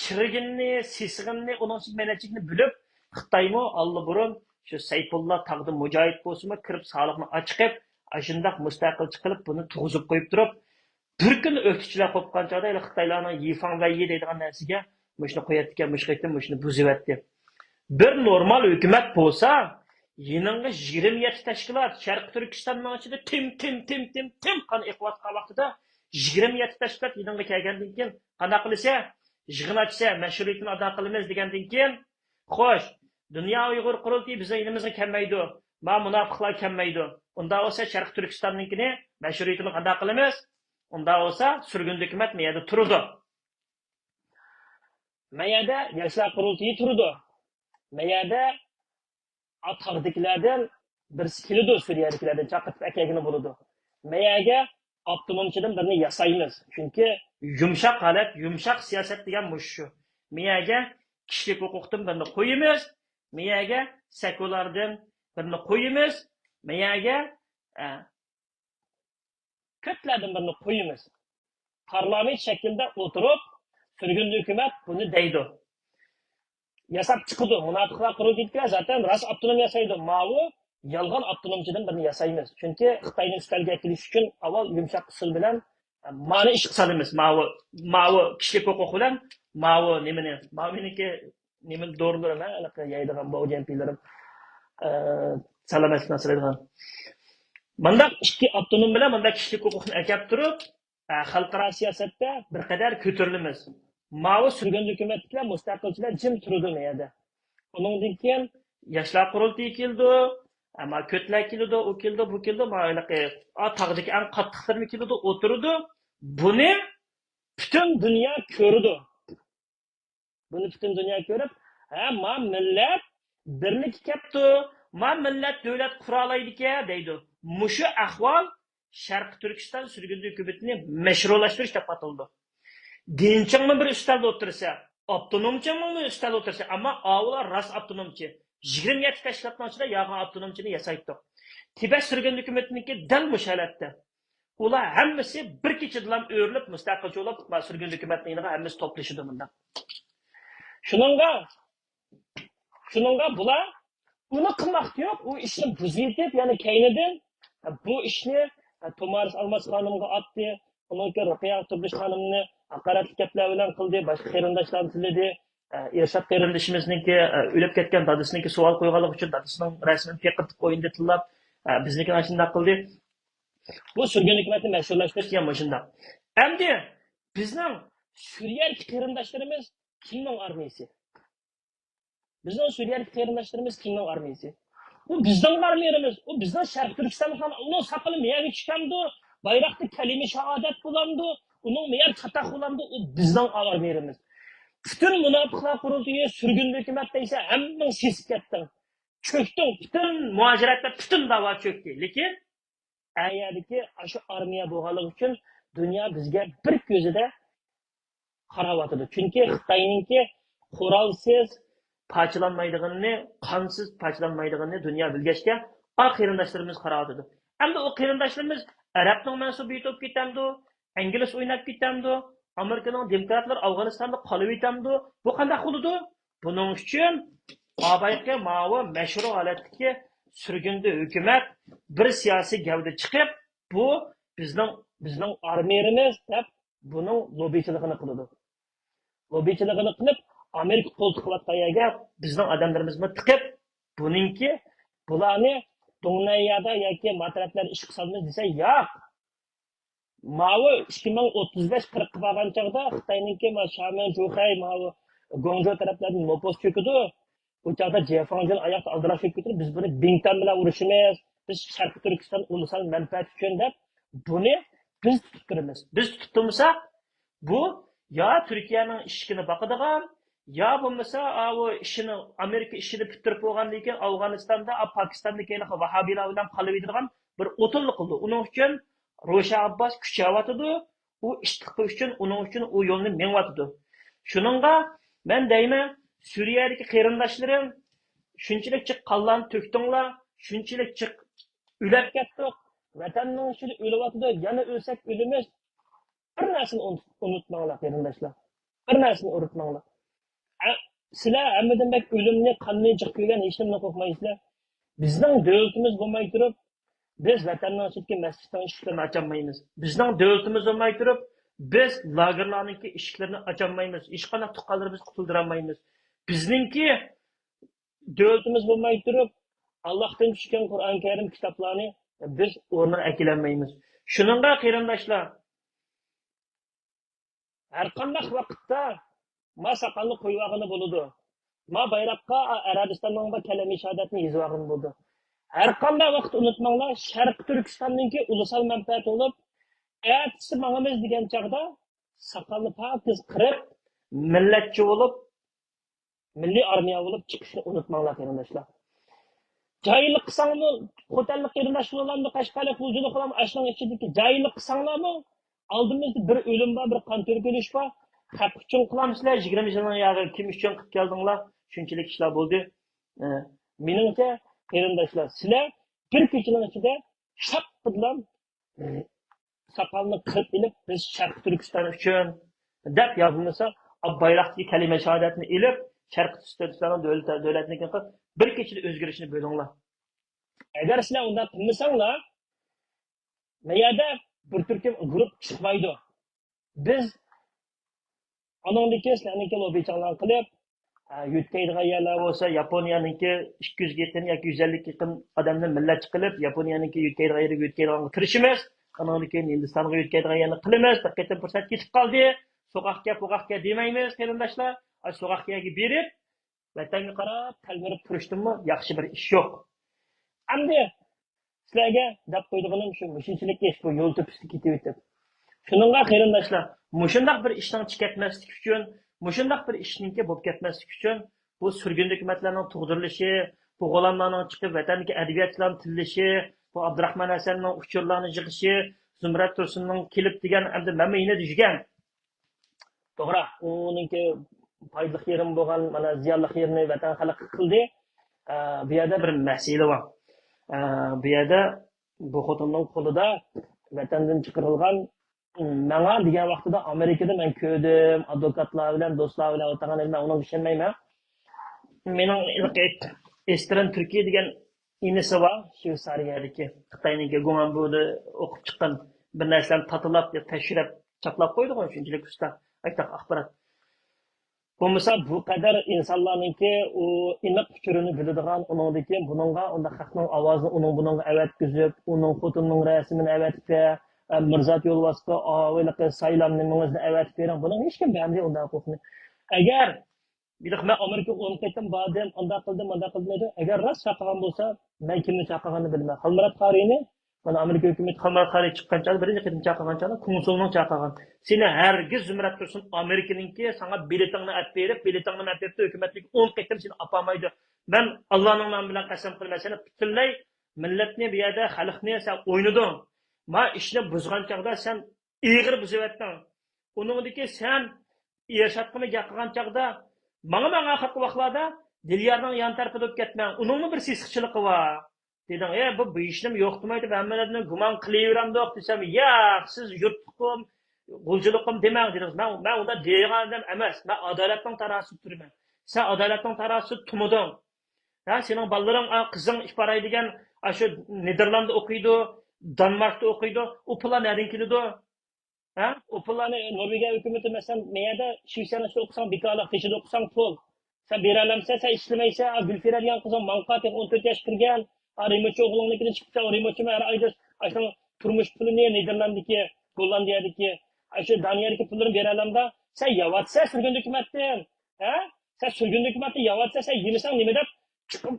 chiriginni, sisig'inni, uning menachikni bilib, Xitoymi allburun shu Sayfulloh taqdi mujohid bo'lsa-mi, kirib soliqni ochiqib, ashundaq mustaqil chiqilib buni tug'izib qo'yib turib, bir kun o'qituvchilar qo'pgan chog'da Xitoylarning yifang va yi deydigan narsaga mushni qo'yatgan, mushni buzyapti. Bir normal hukumat bo'lsa, yiningga 27 tashkilot Sharq Turkistonning ichida tim qan iqvatqa vaqtida 27 tashkilot yiningga kelgandan keyin qana qilsa, yig'in ochsa, mashruiyatni ado qilamiz degandan keyin, xo'sh, dunyo Uyg'ur qurultiyi bizning yinimizga kelmaydi. Ma munofiqlar kelmaydi. Unda bo'lsa Sharq Turkistonninkini mashruiyatni ado qilamiz. Unda bo'lsa surgun hukumat meyada turdi. Meyada yoshlar qurultiyi turdi. Meyada ataqdikilardan birisi keldi, Suriyaliklardan chaqirib akagini bo'ladi. Meyaga avtonomchidan birini yasaymiz. Chunki yumshoq holat, yumshoq siyosat degan shu. Meyaga kishilik huquqdan birini qo'yimiz, meyaga sekulardan birini qo'yimiz, meyaga ko'plardan birini qo'yimiz. Parlament shaklida o'tirib, surgun hukumat buni deydi. Yasab chiqdi. Munofiqlar qurultiyilar zaten ras avtonom yasaydi. Ma'vu yolg'on avtonomchidan birini yasaymiz. Chunki Xitoyning istalgan kelish uchun avval yumshoq usul bilan ma'ni ish qilamiz. Ma'vu kishilik huquq bilan ma'vu ma'viniki nimani do'rlarman, anaqa yeydigan bo'jampilarim salomatlikni asraydigan. Bunda ikki avtonom bilan bunda kishilik huquqni akab turib, xalqaro siyosatda bir qadar ko'tarilamiz. Mao sürgün hükümetler müstakilçiler jim turdi meyada. Ondan keyin yoshlar qurultiyi keldi, ama kötler keldi, o keldi, bu keldi, ma'anaqa tog'dagi eng qattiqlarni keldi, o'tirdi. Buni butun dunyo ko'rdi. Buni butun dunyo ko'rib, ma millat birlik kepti, ma millat davlat qura olaydi-ku deydi. Mushu ahvol Sharq Turkiston sürgün hukumatini mashrulashtirish deb ataldi. Dinçangmi bir üstelde otursa, avtonomchangmi bir üstelde otursa, ama avlar ras avtonomchi. 27 tashkilotning ichida yag'in avtonomchini yasaydi. Tibet sürgün hukumatiniki dal mushalatda. Ular hammasi bir kechadan o'rilib mustaqilcha bo'lib, sürgün hukumatning hammasi to'plashidi bunda. Shuningga bular uni qilmoqchi yo'q, u ishni buzitib, ya'ni keynidan bu ishni To'maris Almas xonimga otdi, unga Ruqiya Turdish xonimni haqoratli gaplar bilan qildi, boshqa qarindoshlarni tiladi. Irshad qarindoshimizniki o'lib ketgan dadasiniki savol qo'yganlik uchun dadasining rasmini teqib qo'yindi tillab, biznikini shunday qildi. Bu surgun hukumatni mashhurlashtirish degan shunday. Endi bizning Suriyalik qarindoshlarimiz kimning armiyasi? Bizning Suriyalik qarindoshlarimiz kimning armiyasi? Bu bizning armiyamiz, u bizning Sharq Turkistondan uni saqilib meyaga chiqamdi, bayroqda kalima shahodat bo'landi, uning meyer chatoq bo'landi, u bizning armiyamiz. Bütün munofiqlar qurultiyi sürgün hukumat deysa, hamma sesib ketdi. Cho'kdi, bütün muajiratda bütün da'vo cho'kdi. Lekin ayadiki shu armiya bo'lganligi uchun dunyo bizga bir ko'zida qarayotdi. Chunki Xitoyninki qurolsiz parchalanmaydiganini, qonsiz parchalanmaydiganini dunyo bilgachga, qarindoshlarimiz qarayotdi. Endi o qarindoshlarimiz Arabning mansubiyati bo'lib ketamdi, ingliz o'ynab ketamdi, Amerikaning demokratlar Afg'onistonda qolib etamdi. Bu qanday bo'ladi? Buning uchun Abayga ma'vu mashhur holatdagi surgunda hukumat bir siyosiy gavda chiqib, bu bizning armiyamiz deb buning lobbichiligini qiladi. Lobbichiligini qilib, Amerika qo'ltiqlayotgan yerga bizning odamlarimizni tiqib, buningki bularni Dunyoda yoki matraflar ish qilamiz desa, yo'q. Mavi 2035-40 bo'lgan chog'da Xitoyninki Shamen, Zhuhai, Mavi Guangzhou taraflardan mopos cho'kidi. Bu chog'da Jefangjon oyoqda aldiroq cho'kidi. Biz buni Bingtan bilan urushimiz, biz Sharq Turkiston ulusal manfaat uchun deb buni biz tutib turamiz. Biz tutib turmasak, bu ya Turkiyaning ishini boqadigan, ya bo'lmasa o ishini Amerika ishini bitirib bo'lgandan keyin Afg'onistonda, Pokistondagi vahobiylar bilan qolib yuradigan bir o'tinlik qildi. Uning uchun Ro'sha Abbos kuchayotidi, u ish qilish uchun uning uchun u yo'lni mengyotidi. Shuningga men deyman, Suriyadagi qarindoshlarim shunchalik qonlan to'kdinglar, shunchalik ulab ketdik, vatanning ishini o'lyotidi, yana o'lsak o'limiz. Bir narsani unutmanglar qarindoshlar. Bir narsani unutmanglar. Sizlar hammadan bak o'limni qanday chiqib kelgan hech nimani qo'rqmaysizlar. Bizning davlatimiz bo'lmay turib, biz vatanning ichidagi masjidning eshiklarini ocholmaymiz. Bizning davlatimiz bo'lmay turib, biz lagerlarningki eshiklarini ocholmaymiz. Hech qanday tuqqanlarimiz qutuldira olmaymiz. Bizningki davlatimiz bo'lmay turib, Allohdan tushgan Qur'on Karim kitoblarni biz o'rniga akilanmaymiz. Shuningga qarindoshlar, har qanday vaqtda ma saqalni qo'yvag'ini bo'ladi. Ma bayroqqa Arabistonning kalami shahodatni yozvag'ini bo'ldi. Har qanday vaqt unutmanglar, Sharq Turkistonningki ulusal manfaat bo'lib, ertasi mangamiz degan chaqda saqalni pokiz qirib, millatchi bo'lib, milliy armiya bo'lib chiqishni unutmanglar qarindoshlar. Joylik qilsangmi, qo'tallik qarindoshlarni Qashqarlik hujuni qilib, ashning ichidagi joylik qilsanglarmi, oldimizda bir o'lim bor, bir qon to'kilish bor. Haq uchun qilamsizlar, 20 yilning yog'i kim uchun qilib keldinglar? Shunchalik ishlar bo'ldi. Meningcha qarindoshlar, sizlar bir kechining ichida shaq bilan saqalni qirib ilib, biz Sharq Turkiston uchun deb yozilmasa, bayroqdagi kalima shahodatni ilib, Sharq Turkiston davlatinikiga qilib, bir kechida o'zgarishni bo'linglar. Agar sizlar unday qilmasanglar, mayada bir turkum guruh chiqmaydi. Biz anandaki sizlarniki lobbichilar qilib, yutkaydigan yerlar bo'lsa, Yaponiyaniki 200 ga yaqin yoki 150 ga yaqin odamni millatchi qilib, Yaponiyaniki yutkaydigan yerga yutkaydigan tirishimiz, anandaki Hindistonga yutkaydigan yerni qilamiz. Bir qatim fursat ketib qoldi. So'qaqqa demaymiz, qarindoshlar. So'qaqqa berib, vatanga qarab, talmirib turishdimmi, yaxshi bir ish yo'q. Endi sizlarga deb qo'ydiganim shu mushinchilikka bu yo'l to'pisida ketib o'tib. Shuningga qarindoshlar, mushundaq bir ishdan chiqatmaslik uchun, mushundaq bir ishningki bo'lib ketmaslik uchun bu surgun hukumatlarning tug'dirilishi, bu g'olamlarning chiqib vatandagi adabiyotlarni tillashi, bu Abdurahmon Hasanning uchurlarni yig'ishi, Zumrat Tursunning kelib degan endi mana yana degan. To'g'ri, uningki foydali yerim bo'lgan, mana ziyonli yerini vatan xalq qildi. Bu yerda bir masala bor. Bu yerda bu xotinning qo'lida vatandan chiqarilgan Mənə digər vaxtda Amerikada mən köydüm, advokatlar bilan, dostlar bilan o'tirgan edim, mən ona düşünməyəm. Mənim Eastern Türkiye degan inisi var, Shveysariyadagi Xitoyniki Guanbuda o'qib chiqqan bir narsalarni tatılab, tashirab, chaplab qo'ydi qo'y shunchalik usta. Aytaq axborot. Bo'lmasa bu qadar insonlarningki u iniq fikirini biladigan, uningdagi buningga unda xalqning ovozini uning buningga avatkizib, uning xotinning rasmini avatkizib Mirzat Yo'lbosqa ovilaqa saylamni mengizni avatib bering. Buni hech kim be'amdi undan qo'rqmaydi. Agar men Amerika 10 qatim bordim, unda qildim. Agar rost chaqirgan bo'lsa, men kimni chaqirganini bilmayman. Xalmurat Qariyni, mana Amerika hukumat Xalmurat Qariy chiqqancha birinchi qatim chaqirgancha konsulning chaqirgan. Seni hargiz Zumrat Tursun Amerikaninki sana biletingni olib berib, biletingni olib berib hukumatlik 10 qatim seni olmaydi. Men Allohning nomi bilan qasam qilaman, seni butunlay millatni bu yerda xalqni sen o'ynading. Ma ishni buzgan chaqda sen ig'ir buzyapsan. Uningdagi sen yashatqini gapirgan chaqda menga haqi vaqtlarda Dilyarning yon tarafida o'tib ketman. Uningmi bir sisiqchiligi bor. Dedim, bu ishim yo'q demaydi, hammalarni gumon qilaveramdoq desam, yo'q, siz yurtqum g'ulchilikim demang dedingiz. Men unda degan odam emas. Men adolatning tarafida turaman. Sen adolatning tarafida tumuding. Ha, sening bolalaring, qizing iparay degan, shu Niderlandda o'qiydi, Danmarkda o'qiydi. U pullar nerdan keladi? Ha? U pullarni Norvegiya hukumati masalan, meyada Shveysariyada o'qisang bekorlik, teshida o'qisang pul. Sen bera olamsan, sen ishlamaysan, Gulfira degan qizing manqat 14 yosh kirgan, remote o'g'lingnikini chiqibsa, remote har oyda shu turmush pulini Niderlanddagi, Gollandiyadagi, shu Daniyadagi pullarni bera olamda, sen yavatsa surgun hukumatdan. Ha? Sen surgun hukumatni yavatsa, sen yemisang nima deb chiqib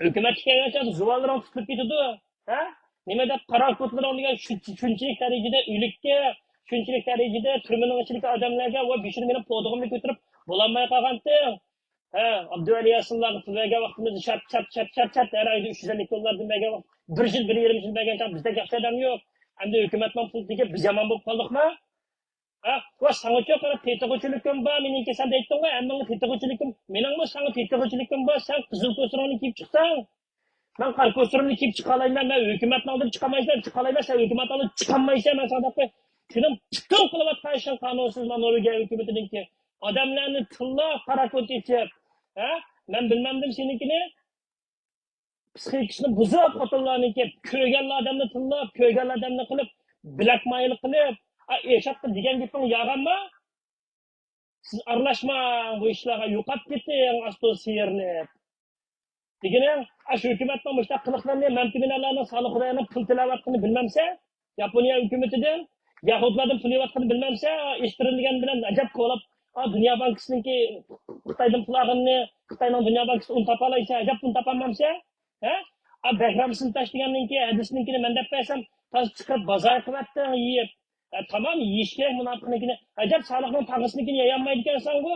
hukumatga kelgancha zuvallarni tutib ketadi. Ha? Nima deb qaro kodlar olgan shunchalik darajada uylikka, shunchalik darajada turmaning ichidagi odamlarga va bishir meni podig'imni ko'tarib bo'lolmay qolgandim. Ha, Abduvali Yasinlar qilgan vaqtimizda chat har oyda 350 dollar demagan vaqt, bir yil, 1,5 yil bergan bizda yaxshi odam yo'q. Endi hukumatning puliga biz yomon bo'lib qoldikmi? Ha, va sangacha qarab tetig'uchilikim bor, meniki sen aytdingmi? Endi tetig'uchilikim, meningmi sanga tetig'uchilikim bor, sen qizil ko'sirni kiyib chiqsang. Ben karkosurimni kiyip çıkalayman, ben hükümetin aldım çıkamaysan, çıkalayman, sen hükümet aldım çıkamaysan, ben sana da senin bütün kılıvat karşın kanunsuz lan Norvegiya hükümetinin ki. Adamlarını tılla parakot içip, ha? Ben bilmemdim seninkini, psixikisini buzib xotinlarni ki, köygenli adamını tıllab, köygenli adamını kılıp, bilakmaylı kılıp, eşattı degan geping yağanma, siz aralashma bu ishlarga, yo'qolib keting, asto siyirlib. Degan, shu hukumatning mushtaq qiliqlarini, mantiminalarning soliqlarini pul tilayotganini bilmamsa, Yaponiya hukumatidan, yahudlardan pul yeyotganini bilmamsa, eshitirilgan bilan ajab qo'lab, Dunyo bankisiniki Xitoydan pul olganini, Xitoyning Dunyo bankisi un topalaysa, ajab un topolmamsa, ha? Background sintash deganninki, hadisninkini men deb bersam, toz chiqib bozor qilyapti, yeyib. Tamam, yeyish kerak munofiqnikini. Ajab soliqning pag'isnikini yeyolmaydi ekansan bu.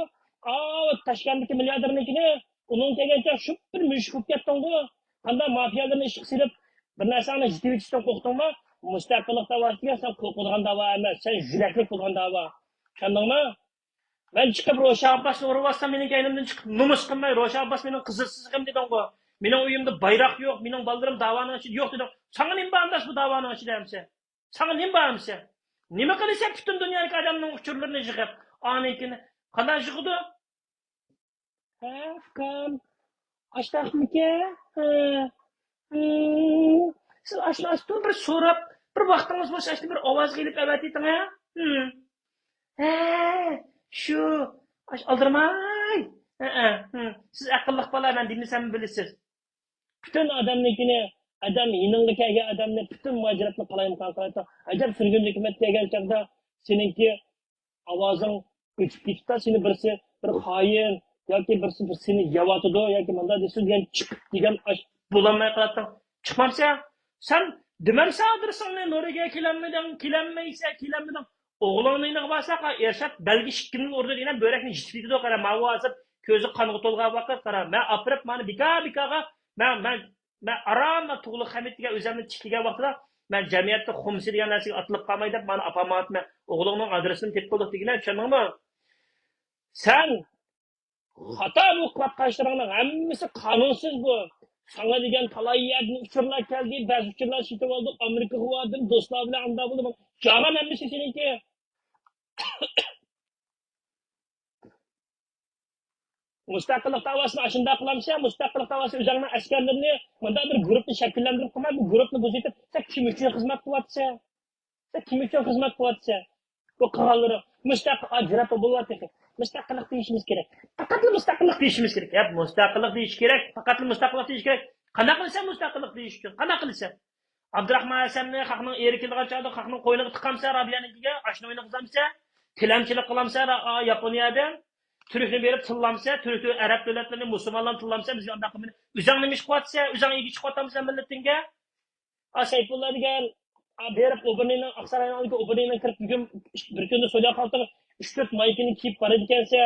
Tashkentdagi milliardernikini onun kelgancha shu bir mushuk bo'lib ketding-ku. Qanday mafiyalarni ishga silib, bir narsani jiddiy ishdan qo'rqdingmi? Mustaqillik davosiga sen qo'rqadigan davo emas, sen yurakli bo'lgan davo. Tushundingmi? Men chiqib Ro'sha Abbosni urib olsam, mening kaynimdan chiqib numus qilmay, Ro'sha Abbos mening qizilsizligim deding-ku. Mening uyimda bayroq yo'q, mening bolalarim davoning ichida yo'q dedim. Sana nima bo'lmas bu davoning ichida hamsa? Sana nima bo'lmas? Nima qilsa butun dunyodagi odamning uchurlarini yig'ib, aninkini qanday yig'idi? Kam açtaqmike? Siz açlaştın bir so'rab, bir vaqtingiz bo'lsa, bir ovoz kelib avating ha? Shu aldirmay. Siz aqlli bola, men dinlasam bilasiz. Bütün adamnikini, adam yiningga kelgan odamni bütün majratni qilayim qanqayta. Ajab surgun hukumat kelgan chaqda seninki ovozing o'chib ketdi, seni birsi bir xoin yoki birsi seni yavatıdı yoki manda desin degan chiqib degan bo'lamay qolading. Chiqmamsa, sen demamsa adirsan, Norvegiyaga kelanmayding. O'g'lingni bo'lsa, Ershad belgi 2 ming urdi degan bo'rakni jitibdi qara, mavozib ko'zi qonga to'lgan vaqt qara. Men aprib meni bika-bikaga men aramla tug'liq hamitiga o'zimni chiqigan vaqtda men jamiyatda xumsi degan narsaga atilib qolmay deb meni apamatma o'g'lingning adresini tepib qo'ydik degan, tushundingmi? Sen xato bu qilib hammasi qonunsiz bu. Sana degan talay yerdan uchurlar keldi, ba'zi uchurlar shitib oldi, Amerikaga bordim, do'stlar bilan anda bo'ldim. Jag'an hammasi seniki. Mustaqillik davosini ashunda qilamsan, mustaqillik davosi o'zingning askarlarini bunda bir guruhni shakllantirib qo'yma, bu guruhni buzitib, sen kim uchun xizmat qilyapsan? Sen kim uchun xizmat qilyapsan? Bu qirollar mustaqil ajrab bo'lyapti. Mustaqillik deyishimiz kerak. Faqat mustaqillik deyishimiz kerak. Yap, mustaqillik deyish kerak. Faqat mustaqillik deyish kerak. Qanday qilsan mustaqillik deyish uchun? Qanday qilsan? Abdurahmon Asamni xalqning erkinligiga chaqdi, xalqning qo'yniga tiqamsa, Rabiyanikiga ashna o'yini qilsamsa, tilamchilik qilamsa, Yaponiyada Türk'ünü berip tıllamsa, Türk'ü Arap devletlerini, Müslümanlarını tıllamsa, biz yandan kımını, üzerine neymiş kuatsa, üzerine ilgi çıkartamsa milletine, Seyfullah diyen, berip obanıyla, Aksaray'ın aldığı obanıyla kırıp bir günde soyda kaltığı 3-4 maykini kiyip para dikense,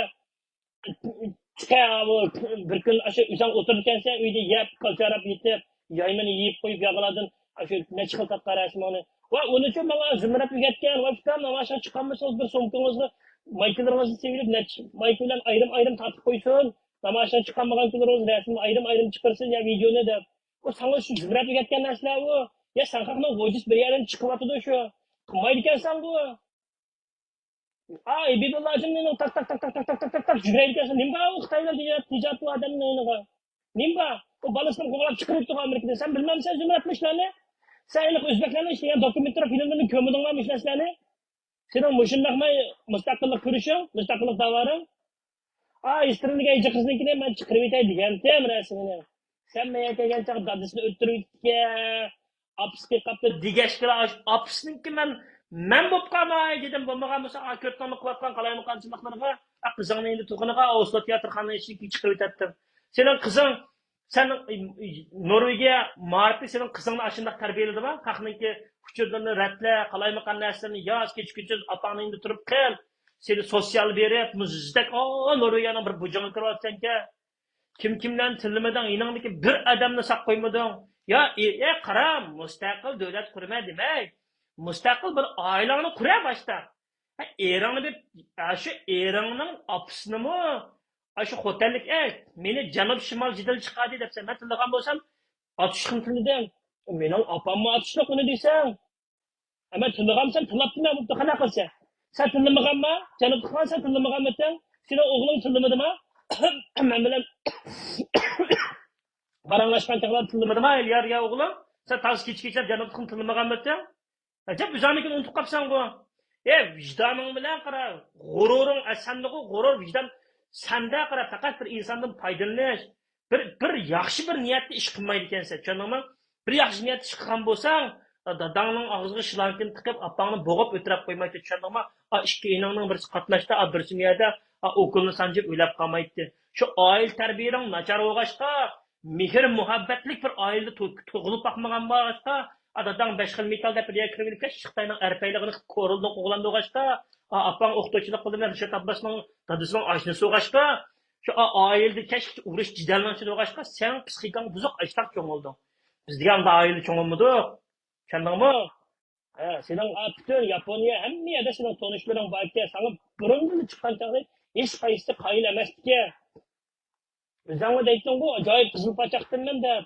bir gün aşağı üzerine otururkense, uyda yap, kalçarap yitip, yaymını yiyip koyup yağıladın, aşağı ne çıkıltak karasım onu. Va onun için bana zümrep yügetken, va fitam, ama aşağı çıkanmışsınız bir somkunuzla, Maykalarınızı sevilip, Maykalarını ayrım tartıp koysun. Namaştan çıkanmagan kılarınız resimde ayrım çıkarsın ya video ne der. O sana şu zümrep yügetken nesler bu. Ya sen kalkma vociz bir yerden çıkıvatıdı şu. Kımaydı sen bu. Ay Bibulacım tak tak tak tak tak tak tak tak tak жүгірейді. Немға о Қытайда тижат bu adamın oyunuға? Немға? O balısını kovalap çıkarıp tuğu Amerika'da. Sen bilmem sen zümretmişlerini. Sen ilik Özbeklerle işleyen dokumentleri filmlerini kömüdün var mişlerini. Senin muşundakma müstakillik kürüşün, müstakillik davarın. Ay istirinliğe iyice kızınkine ben çıkarıp itay diyen. Değil mi resmini? Sen meyete gel çakıp dadısını öttürüp itke. Apıske kaptı digeşkili apısınınki men bop kalmay dedim. Bulmagan bolsa köptönlü kıvatkan kalaymakançılıklarına kızыңның endi tuğunuğa Oslo tiyatrxana içine çıkarıp itettim. Senin kızın sen Norvegiya marifti senin kızını aşındaq terbiyeledi mi? Qaqnınki küçürdüğünü rətle, qalaymakan nəslərini yaz, keç atanın indi turub qıl. Seni sosyal berib, müzdək, Norvegiyanın bir bucağını kırvatsan ki. Kimdən tillemeden inandaki bir adamını saq koymadın. Ya, qaram, müstaqil dövlət kurma demək. Müstaqil bir ailəni kura başta. Eranı bir, şu Eranın apısını mı? Şu otellik meni Janub Şimal Jidil çıqadı depsen, mən tilligan bolsam, atışqın tillidim. Mening apam mı atışlıq onu deysən? Ama tilligamsan tillaptın ya, bu qana qilsa. Sen tillamagan mı? Janub Xan sen tillamagan mı? Senin oğlun tillamadi mi? Men bilan baranlaşkan çağlar tillamadı mı? Ya oğlum, sen taz keçkechlar Janub Xan tillamagan mı? Acaba bizamikini unutup kapsan bu. Vicdanın bilen qara, gururun, sendeki gurur, vicdan sende qara faqat bir insandan foydalanish, bir yaxshi bir niyatli ish qilmaydi ekansan, tushundingmi? Bir yaxshi niyatli ish qilgan bo'lsang, dadangning og'ziga shlankin tiqib, opangni bo'g'ib o'tirib qo'ymaydi, tushundingmi? Ikki enangning birisi qatnashda, birisi miyada o'qilni sanjib o'ylab qolmaydi. Shu oila tarbiyang nachar bo'lg'achqa, mehr muhabbatlik bir oilada tug'ilib boqmagan bo'lg'achqa, dadang 5 xil metal deb bir yerga kirib ketib, Xitoyning arpayligini ko'rildi, o'g'landi bo'lg'achqa, apang o'qituvchilik qildi, Rishot Abbosning dadasining oshnasi bo'lg'achqa, shu oilada kesh urush jidallanchi bo'lg'achqa, sen psixikang buzuq ishtaq cho'ng'ilding. Biz degan oila cho'ng'ilmadi. Tushundingmi? Sening butun Yaponiya hamma yerda sening tanishlaring borki, sana burundan chiqqan chog'da hech qaysi qoyil emasdiki. O'zingga deyting bu ajoyib qizil pochaqdimman deb.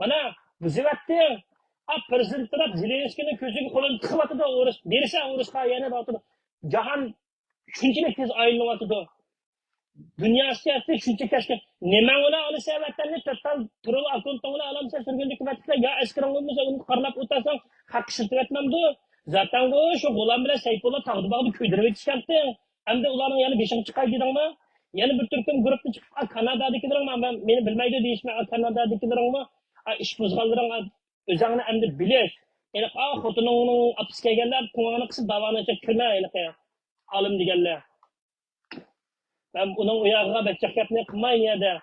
Mana buzivatding. Prezident taraf Zelenskiyning ko'ziga qo'lini tiqyapti, urush bersa urushqa yana botib. Jahon shunchalik tez aylanayotdi. Dünya siyaseti shuncha kashka nima ola olsa vatanni total turul akontongni alamsa surgundagi vaqtda ya askaring bo'lmasa uni qarlab o'tasan haq ishlatmamdi. Zaten bu shu bo'lan bilan Sayfullo tag'di bag'ni ko'ydirib etishganti. Hamda ularning yana 5-chi chiqay dedingmi? Yana bir turkum guruhni chiqib Kanadadagilar meni bilmaydi deyishmi? Kanadadagilarmi? Ish qo'zg'aldiring o'zingni endi bilish. Ya'ni xotiningning apis kelganlar qo'ng'ani qisib davolacha kirma ya'ni olim deganlar. Ben onun uyarına bekçaketini kılmayın ya da.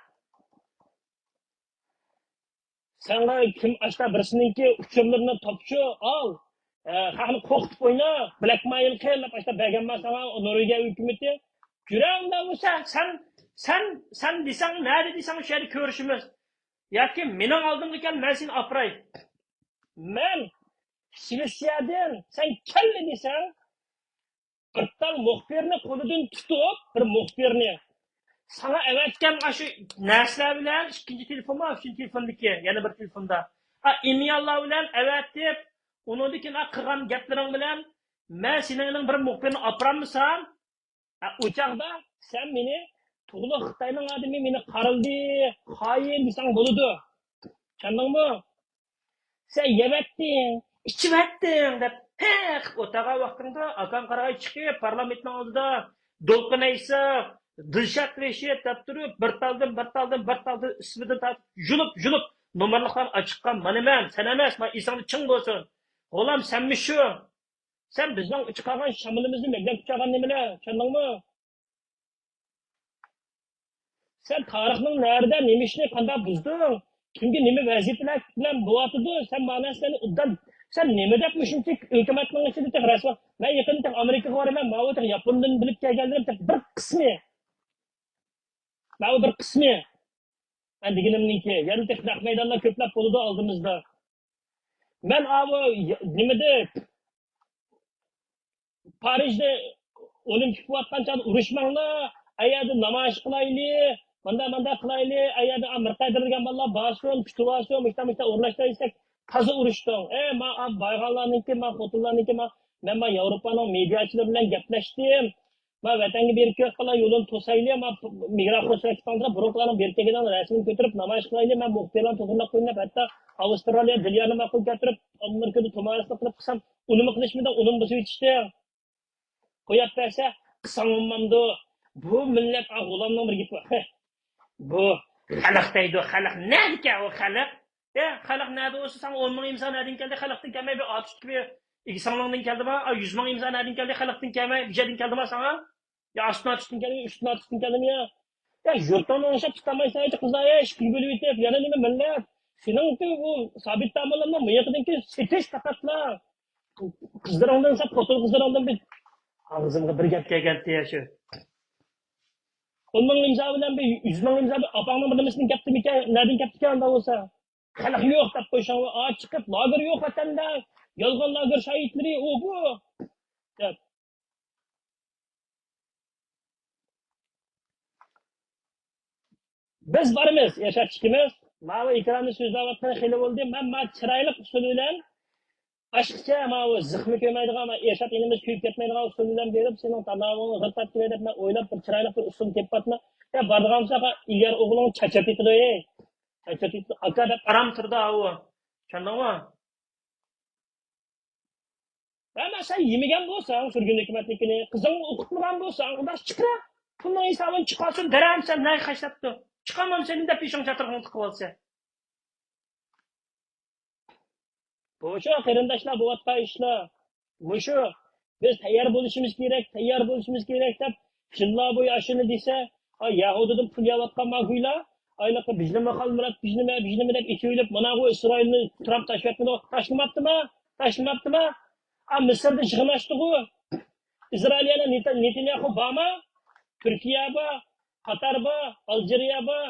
Sana kim açta birisininki uçurlarını topçu al. Xalqni qo'rqitib o'yna. Blackmail qilib açta berganman sana Norvegiya hukumati. Jurangda bo'lsa sen desang, nada desang shu yerda ko'rishimiz. Yoki mening oldimga kel, men seni apray. Men Shvetsiyadan sen kelma desang, bir tal muxbirni qo'lidan tutib, bir muxbirni sana evetken şu nesler bilen ikinci telefon var, üçüncü telefondaki yani bir telefonda. İmyallar bilen evet deyip, onundaki kırgan gaplerin bilen ben senin bir muhbirini apramısan, uçakda sen beni tuğlu Xitayning adamı beni qarıldı, hain desang buludu. Çandın mı? Sen yevettin, içivettin dep otağa vaktinde akan qaragay çıkıp parlamentin oldida dolqinaysa Dilshad Reshid deb turib, bir taldim ismidan tatib, julub nomerlarni ochiqqan. Mana men, sen emas, men esingni ching bo'lsin. O'g'lim, senmi shu? Sen bizning chiqargan shamilimizni meglab chiqargan nimalar, tushundingmi? Sen tarixning narida nima ishni qanday buzding? Kimga nima vazifalar bilan bo'yatdi? Sen ma'nosini uddan sen nima deb shuncha hukumatning ichida rasman. Men yaqinda Amerikaga boraman, ma'lumot Yapondan bilib kelganlarim bir qismi. Ma'lum bir qismi. Ben deganimningki, yana texnik maydonlar ko'plab bo'ldi oldimizda. Men nimada Parijda olimpik bo'layotgancha urushmanglar, ayada namoyish qilaylik, manda qilaylik, ayada Amerika degan bolalar bosun, kutvasun, mishta o'rnashtirsak, Taza urushdim. Men bayğanlarniki, men xotinlarniki, men Yevropaning mediachilar bilan gaplashdim. Men vatanga berib kelgan yo'lini to'sayli, men migrant O'zbekistonda buruqlarning berkagidan rasmini ko'tarib namoyish qilayli, men muxbirlarni to'g'rilab qo'yib, hatto Avstraliya dilyani ma'qul keltirib, Amerikada to'marislik qilib qilsam, unimi qilishmidi, unim buzib yetishdi. Qo'yib bersa, qilsam olmamdi. Bu millat g'ulomning bir gapi. Bu xalq deydi, xalq nega u xalq? Xalq nada olsa sen 10 ming imzo nereden geldi? Xalqdan gelmey bir atış gibi 200 mingdan geldi mi? 100 ming imzo nereden geldi? Xalqdan gelmey bir yerden geldi mi sana? Ya astına atıştan geldi mi? Üstüne atıştan geldi mi ya? Ya yurtdan oşap tutamaysan hiç kızlar ya iş gibi bitip yana nima millet. Senin ki bu sabit tamalanma mıyakıdın ki setiş takatla. Kızlar ondan sap fotoğraf kızlar ondan bir ağzımda bir gap geldi ya şu. 10 ming imzo bilan bir 100 ming imzo apangning bir nimasini gapdimi ekan? Nereden gapdi ekan unda bo'lsa? Xalq yo'q deb qo'yishang, chiqib lager yo'q vatanda. Yolg'on lager shahidlari u bu. Deb. Biz bormiz, yashab chiqimiz. Mana ekronni so'zlayotgan xili bo'ldi. Men chiroyli usul bilan aşkça ama o zıxmi kömaydigan ama yashab inimiz kuyib ketmaydigan usul bilan berib, sening tamomini g'iltat qilib men o'ylab bir chiroyli bir usul tepatma. Ya bordigan saqa ilgar o'g'ling chachab ketdi. Chachab aka deb aram turdi u. Tushundingmi? Ama sen yemigan bo'lsang, surgun hikmatnikini, qizingni o'qitmagan bo'lsang, undan chiqra. Pulning hisobini chiqarsin, daram sen nay xashlabdi. Chiqamam sening deb peshong chatirg'in qilib olsa. Bo'sha qarindoshlar bo'layotgan ishlar. Bo'sha biz tayyor bo'lishimiz kerak deb yillar bo'yi ashuni desa, Yahudidan pul yalayotgan mahuylar, aynaqa bizni mahal murat bizni deb ichoylab, mana bu Isroilni Trump tashlamabdimi? Misrda yig'inashdi u. Izrailiyani Netanyahu bormi? Turkiya bor, Qatar bor, Aljeriya bor,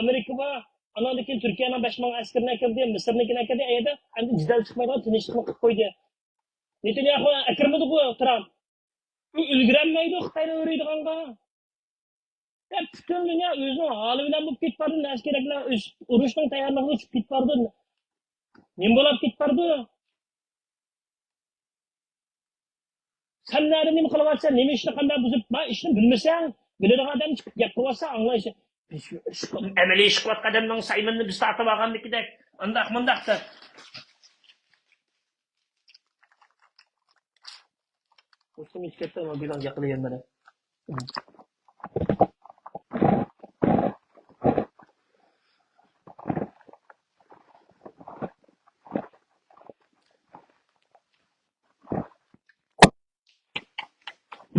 Amerika bor. Andan keyin Turkiyaning 5 ming askarni kirdi, Misrnikini kirdi, ayda endi jidal chiqmaydigan tinchlikni qilib qo'ydi. Netanyahu akirmadi bu Trump. U ulgurmaydi Xitoyni o'raydiganga. Butun dunyo o'zining holi bilan bo'lib ketdi, askarlar urushning tayyorligini uchib ketdi. Nima bo'lib ketdi? Sen nerede nima qilyapsan, nima ishni qanday buzib, ben ishni bilmasang, biladigan odam chiqib gap qilsa anglaysan. Biz amaliy ish qilayotgan odamning sayminni biz tortib olgandekidek, undaq-mundaqda. O'zim hech katta bilan gaqilagan mana.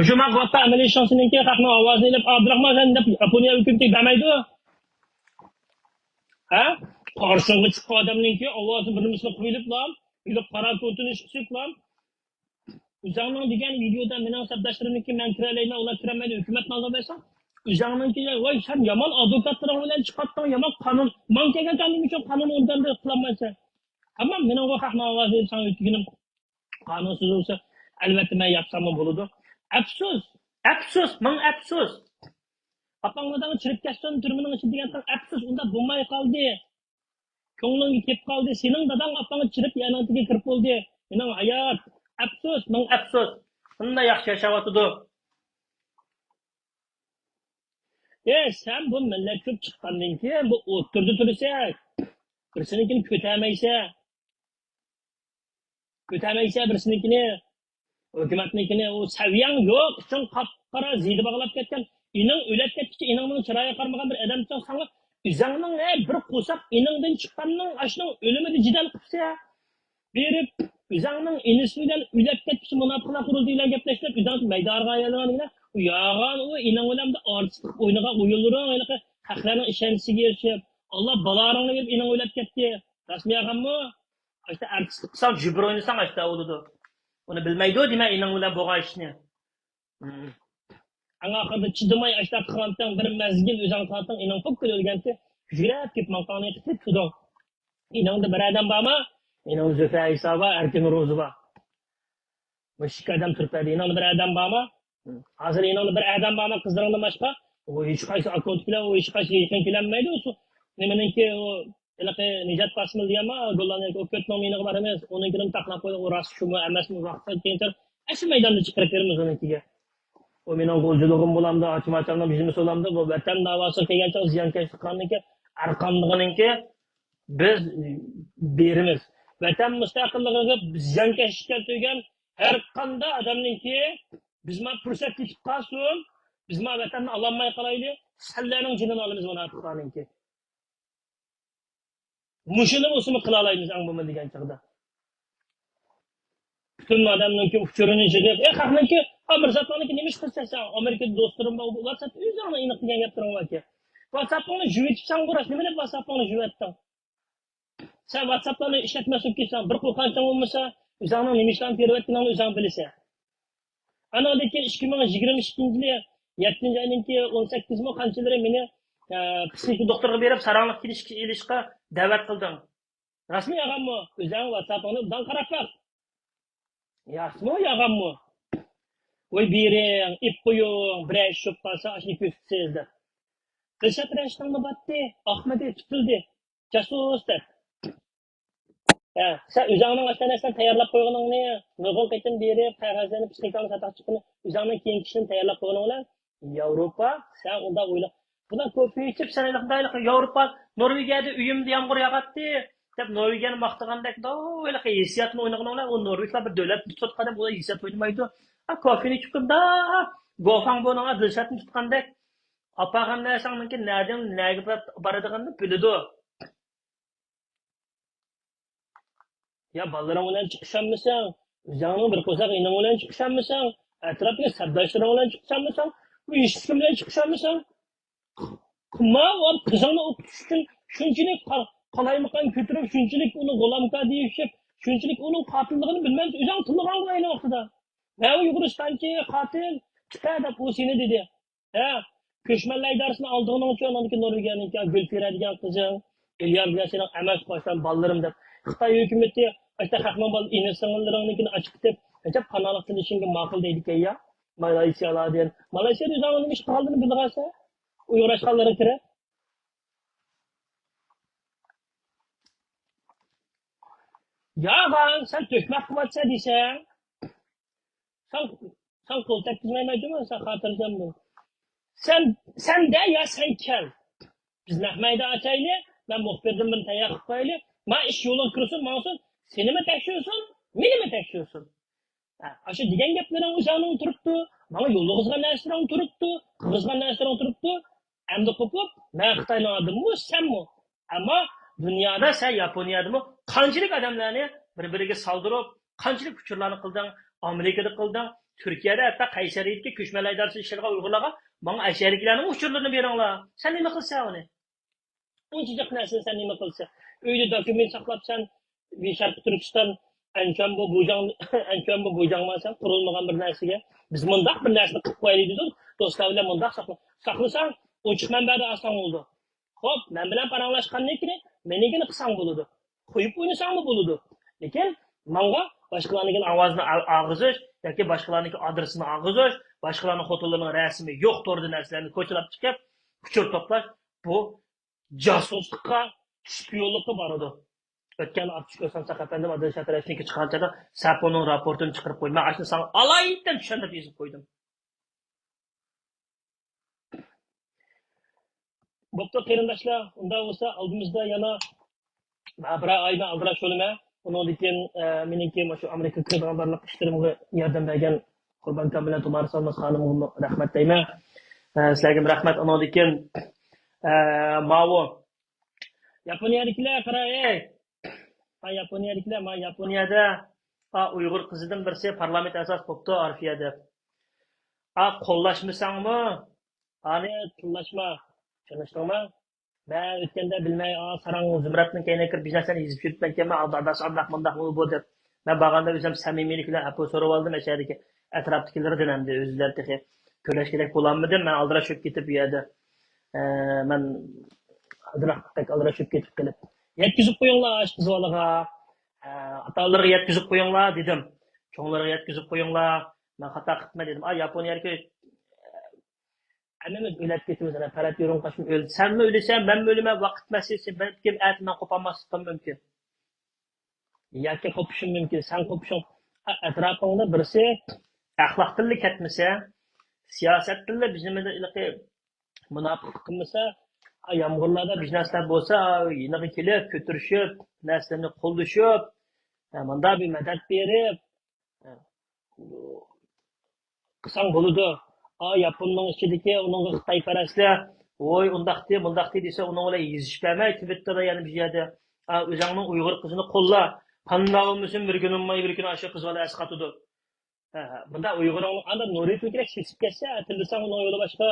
Şu mağazada ameliy şansının ki kalkma avazını ile Abdurrahman sen de Japonya hükümeti demaydı. Ha? Karşılığı çıkan adamın ki avazı birimizle koyulup lan, bir para kotunu çıksıp lan. Uzağının diyen videoda benim sabdaşlarımın ki men kiraleyna ola kiremedi hükümet nazarbaysa. Uzağının ki vay sen yaman advokatlara olan çıkarttın yaman kanun. Mankegen kendim için kanun ondan da kullanmaysa. Tamam benim o kalkma avazı ile sana ütgünüm. Kanunsuz olsa elbette ben yapsam mı buludu. Afsus, men afsus. Apanglardan chirib ketgan turmining ichida degandan afsus, unda bo'lmay qoldi. Ko'nglingga kelib qoldi. Sening dadang apangga chirib yanatiga kirib bo'ldi. Mening hayot, afsus, men afsus. Bunda yaxshi yashayotdi. Sen bu millat ko'p chiqqandan keyin bu o'tirdi tursak, birsinikini ko'tarmaysa birsinikini hükümetnikini o seviyen yok, için kapkara ziydi bağlap ketken, inin ölet ketkiçi, inanın çıraya karmagan bir adam için sana, üzerinin bir kusap, inandan çıkanının aşının ölümü de cidal kıpsa ya. Berip, üzerinin inisiyle ölet ketkiçi münafıkla kurulduğuyla gepleştirip, üzerinin meydarga ayarlanan yine, uyağın o inan ölemde artık oynaga uyulurun, öyle ki, haklarının işemsi girişip, Allah balarını verip inan ölet ketki. Rasmi yağın mı? İşte artistik kısan jübür oynasan işte oludu. Onu bilmeydi o demek inan bilen boğa işini. Anga kadar çıdımay açta kırantan bir mezgil özan katan inan çok ölgense jürep kip mankanı kıtıp tudu. İnan da bir adam bağma, inan Züfe İsa var, Erkin Rozu var. Müşrik adam Türkler'de inan bir adam bağma. Hazır inan bir adam bağma kızlarında başka. O hiç kaysı akont filan, o hiç kaysı yıkın filan mıydı olsun. Nemenin ki o Iliqi Nijat Basmil diyama, gollarni ko'pning meniga bar emas. Uning kirim taqlab qo'ydi, u rost shumi emasmi vaqtda keyinchalik shu maydonda chiqarib beramiz unikiga. O mening golchiligim bo'lamdi, ochmachimni biznes bo'lamdi, bu vatan da'vosi qilgancha ziyonkashlik qilganiki, arqonliginiki biz berimiz. Vatan mustaqilligiga ziyonkashlikka to'ygan har qanday odamniki bizma fursat yetib qolsin, bizma vatanni ololmay qolaylik, sallarning jinini olamiz buni arqoniki. Mushuni o'sini qila olamiz ang bo'lma degan chaqda. Bütün adamlarınki uçurunu çıkıp, kalkınki, Mirzatlarınki neymiş kılsa Amerika'da dostlarım var, WhatsApp üzerine inik diyen yaptırım var ki. WhatsApp'ını jüvetsen uğraş, ne bileyim WhatsApp'ını jüvetten. Sen WhatsApp'ını işletmesi ki bir kulkançan olmasa, üzerine neymişten tervettiğini üzerine bilirse. Ana oradaki 2022 7. ayınki 18 mi kançaları beni psikik doktora verip saranglık ilişki davet kıldım. Rasmi yağam mı? Üzerine WhatsApp'ını dan karap bak. Ясно, яғаммы? Ой, берең, ip қойың, бір әй шөп қалса, ашын көстізді. Дылшат рәштіңді батты, Ахмеде тұтылды. Жасуыз деп. Sen üzerinin aşağısından tayarlap koyduğun ne? Nögon kaçın biri, kağızlarını, piştiklerini satak çıkını, üzerinin keyin kişinin tayarlap koyduğun ne? Avrupa, sen onda oyla. Buna köpüğü içip, sen aylık, Avrupa, Norvegia'da üyümde yağmur yağattı. Deb Norvegia'ni maqtagandek o'yla hissiyatni o'ynaganlar, u Norvegiya bir davlat tutqanda bu hissiyat o'ynamaydi. Kofini chiqibda, gofang bo'lgan dilshatni tutqandek, apag'an narsaniki nadan naga boradiganini biladi. Ya balalarning bilan chiqishammisan, o'zingning bir qo'saq ining bilan chiqishammisan, atrofga sabdoshlaring bilan chiqishammisan, bu ish bilan chiqishammisan. Qilma, o qizingni o'qitish uchun shunchalik qalaymiqan ko'tirib, shunchalik uni g'olamka deyishib, shunchalik uning qotilligini bilmay, o'zing tilgan ayni vaqtida. Va u Yuguristonki qotil chiqa deb u seni dedi. Ko'chmanlar idorisini oldig'ing uchun uniki Norvegiyaniki Gulfira degan qizing, Elyan bilan seni amas qo'shsan ballalarim deb. Xitoy hukumati ayta xaqman bal inisinglaringnikini ochib deb, ajab qanalik qilishingga ma'qul deydi ya. Malaysiyalardan. Malayziyada o'zing nima ish qildingini bilg'asa, uyg'urashganlari kira. Ya ben sen tökmek kıvatsa diysen, sen kol tekizmeyemeyeceğim ama sen hatırlayacağım bunu. Sen de ya sen kel. Biz Mehmet'i açaylı, ben muhbirdim bir tayak koyaylı. Ma iş yolun kırılsın, mağazın, seni mi teşiyorsun, beni mi teşiyorsun? Aşı digen geplerin uzağına oturuptu, bana yolu kızgan dersine oturuptu, kızgan dersine oturuptu. Hem de kopup, Mehmet'in adım mı, sen mi? Ama dünyada sen Japonya'da mı? Qanchalik adamlarni bir-biriga saldırıp, qanchalik uçurlarni qilding, Amerikada qilding, Turkiyada hatta Qaysariyatga ko'chmalar idarasi ishlarga uyg'urlarga, bana Ayşeriklarning uçurlarini beringlar. Sen nima qilsan uni? Unchalik narsani sen nima qilsan? Uyda dokument saqlabsan, Sharqi Turkiston ancham bu bojangmasan, qurilmagan bir narsaga. Biz mundaq bir narsani qilib qo'yaylik dedik. Do'stlar bilan mundaq saqlasan, ochiq manbada oson bo'ldi. Xo'p, men bilan paranglashgandan keyin menigini qilsang bo'ladi. Qo'yib o'ynasangmi bo'ladi. Lekin menga boshqalarning ovozini og'izish yoki boshqalarning adresini og'izish, boshqalarning xotinlarining rasmi yo'q to'rda narsalarni ko'chirib chiqib, kuchur to'plash bu josuslikqa, shpiyonlikqa boradi. O'tgan Abdush O'san Saqafandim Adil Shatarashniki chiqqanchada Saponing raportini chiqarib qo'ydim. Men ashuni sana alaydan tushunib yozib qo'ydim. Bo'pti qarindoshlar, unda bo'lsa oldimizda yana bir oydan aldirash bo'limi. Undan keyin meniki shu Amerika kirgan barliq ishlarimga yordam bergan Qurbon Kamila Tumarsanov xonimga rahmat deyman. Sizlarga rahmat. Undan keyin Mavo Yaponiyaliklar qarang. Yaponiyaliklar, men Yaponiyada Uyg'ur qizidan birsi parlament asos bo'pti Arfiyada. Qo'llashmasangmi? Ani qo'llashma. Tushundingmi? Ben o'tganda bilmay, sarang Zumratning kayniga kirib biznesini yezib yuribman, aldash abdaq mundaq bu deb. Men bag'anda o'zim samimiylik bilan apo so'rab oldim, ashadagi atrofdagilardan hamda o'zlari texi ko'lash kerak bo'lanmidim. Men aldirashib ketib bu yerda. Men aldirashib ketib qilib. Yetkizib qo'yinglar qizvalaga. Atalarga yetkizib qo'yinglar dedim. Cho'nglarga yetkizib qo'yinglar. Men xato qilma dedim. Yaponiyalik Hammamiz o'lib ketamiz, ana parat yo'rin qashim o'ldi. Senmi o'lasan, menmi o'laman, vaqt masalasi, balkim atman qo'polmaslikdan mumkin. Yoki qo'pishim mumkin, sen qo'pishing. Atrofingda birisi axloq tilli ketmasa, siyosat tilli bizimda iliqi munofiqlik qilmasa, yomg'irlarda bizneslar bo'lsa, yinaga kelib, ko'tirishib, narsalarni qo'llashib, manda bir madad berib, qilsang bo'ladi. Yaponning ichidagi uning xitoyparastlar voy undaqdi bundaqdi desa uning bilan yezishlamay twitterda yana bir yerda o'zingning uyg'ur qizini qo'lla qanday bo'lmasin bir kun olmay bir kun shu qiz bilan asqatadi. Bunda uyg'urning anda nuri kerak sesib ketsa tillasang uning yo'li boshqa.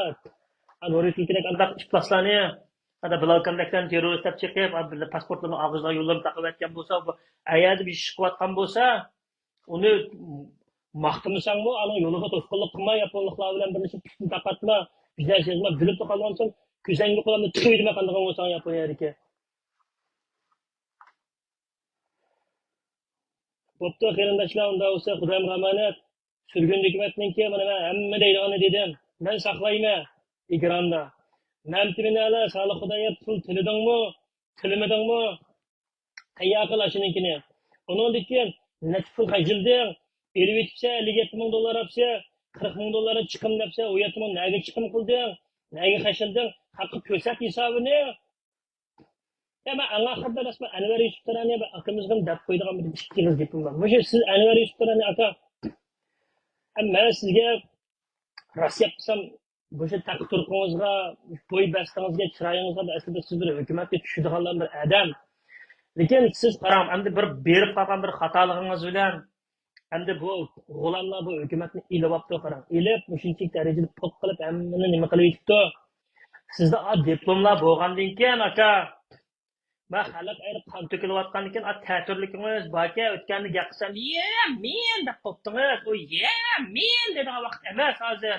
Nuri kerak andaq ifloslarni ada blokandakdan terroristlar chiqib pasportlarni og'izga yo'llarni taqib etgan bo'lsa, ayada bir ish qilayotgan bo'lsa, uni maqtamasangmi, ana yo'liga to'sqinlik qilma, yaponliklar bilan birlashib tutun taqatma, bizlar sezma, bilib qolgansan, ko'zangni qo'lini tiqiydi qanday bo'lsang Yaponiyadagi. Bo'pti, qarindoshlar, unda bo'lsa, Xudoyim amonat, surgun hukumatninki, mana men hamma deydigani dedim. Men saqlayman ekranda. Men terminalda Solih Xudoyev pul tilidingmi, tilmadingmi? Qayya qil shuninkini. Undan keyin necha pul qajilding? 50 ming dollar apsa, 40 ming dollar chiqim depsa, u yerda nega chiqim qilding? Nega qashilding? Haqqi ko'rsat hisobini. Men anaxirda rasman Anvar Yusuf Tarani akamizdan deb qo'ydigan bir ikkimiz gapim bor. O'sha siz Anvar Yusuf Tarani aka, men sizga Rossiya qilsam, o'sha taqturqingizga, bo'y bastingizga, chiroyingizga aslida siz bir hukumatga tushadigan bir odam. Lekin siz qarang, endi bir berib qolgan bir xatolig'ingiz bilan endi bu g'o'lamlar bu hukumatni ilib olibdi, qarang. Ilib, shunchalik darajada pok qilib hammani nima qilib yutdi. Sizda diplomlar bo'lgandan keyin aka, ben xalq ayrı qon to'kilayotgan ekan, ta'tirligingiz baka o'tganni gap qilsam, men deb qo'pdingiz. O men degan vaqt emas hozir.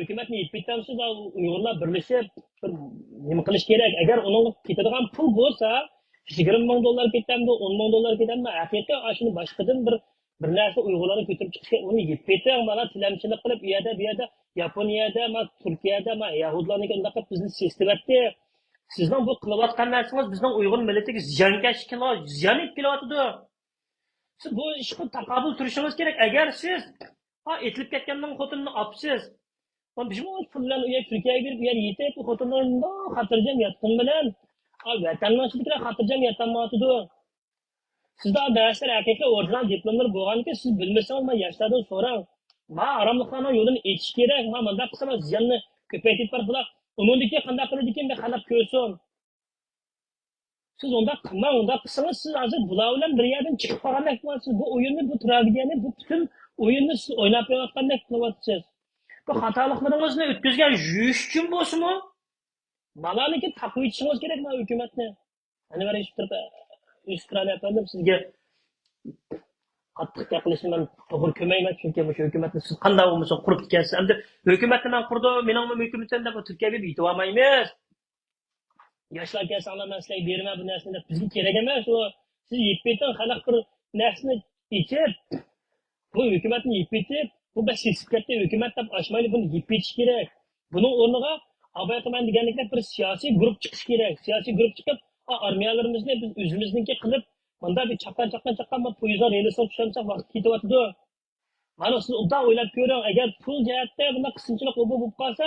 Hukumatni yetbitamsiz, Uyg'urlar birlashib nima qilish kerak? Agar uning ketadigan pul bo'lsa, 20 ming dollar ketamdi, 10 ming dollar ketamdi, haqiqatan shuni boshqadan bir narsa Uyg'urlarni ko'tarib chiqishga uni yetbitam, mana tilamchilik qilib, u yerda Yaponiyada, Turkiyada, Yahudlarniki undaq qilib bizni sestibatdi. Sizning bu qilayotgan narsangiz bizning Uyg'ur millatiga ziyonkashlik kelyapti. Siz bu ishga taqobil turishingiz kerak. Agar siz etilib ketganning xotinini olibsiz, biz bu pullarni u yer Turkiyaga berib, u yer yetib, bu xotinlarni xotirjam yotgan bilan vatanning ichida xotirjam yotolmaydi. Sizda darslar haqiqiy original diplomlar bo'lganki, siz bilmasangiz, men yoshlardan so'rang. Men aromliklarning yo'lini echish kerak. Men bunday qilsam ziyonni ko'paytirib borib, umumdagi qanday qiladi ekan, men xalq ko'rsin. Siz unda qilmang, unda qilsangiz siz hozir bular bilan bir yerdan chiqib qolgandek bo'lasiz. Bu o'yinni, bu tragediyani, bu butun o'yinni siz o'ynab qo'yayotgandek qilyapsiz. Bu xatoliklarimizni o'tkazgan yuyish uchun bo'lsinmi? Malaniki taqib yetishingiz kerak men hukumatni. Anvar Yusuf Tarani efendim sizga qattiq gapirishni men to'g'ri ko'rmayman, chunki bu hukumatni siz qanday bo'lmasa qurib ekansiz. Endi hukumatni men qurdim, mening hukumatimda bu Turkiyaga yetib olmaymiz. Yoshlar kelsanlar men sizlarga beraman bu narsani deb bizga kerak emas. U siz yetib xalq bir narsani ichib, bu hukumatni yetib, bu bas sesibkatda hukumat deb ochmaydi, buni yetish kerak. Buning o'rniga abayqaman deganlikda bir siyosiy guruh chiqish kerak. Siyosiy guruh chiqib, armiyalarimizni biz o'zimizniki qilib, bunda bir chaqqan poyezdlar relisini tushirsak vaqt ketyapti. Mana siz unda o'ylab ko'ring, agar pul jihatda bunda qismchilik bo'lib qolsa,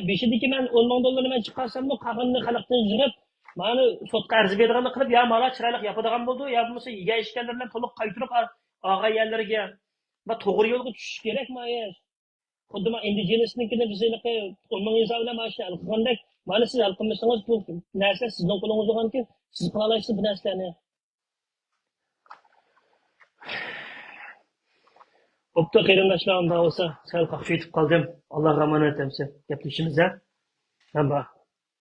beshidagi men 10 ming dollarni men chiqarsammi, qag'inni xalqdan yig'ib, meni sotqa arz berganini qilib, ya mala chiroyli yapadigan bo'ldi, ya bo'lmasa yega ishganlar bilan to'liq qaytirib og'a yerlariga va to'g'ri yo'lga tushish kerakmi? Xuddi men indigenasnikini bizga 10 ming yil bilan mana shu qilgandek, mana siz hal qilmasangiz bu narsa sizning qo'lingizda ekanki, siz qila olasiz bu narsani. Bo'pti, qarindoshlar, unda bo'lsa, sal qaqsha yetib qoldim. Allohga omonat etsin. Gaplashamiz-a? Ham bor.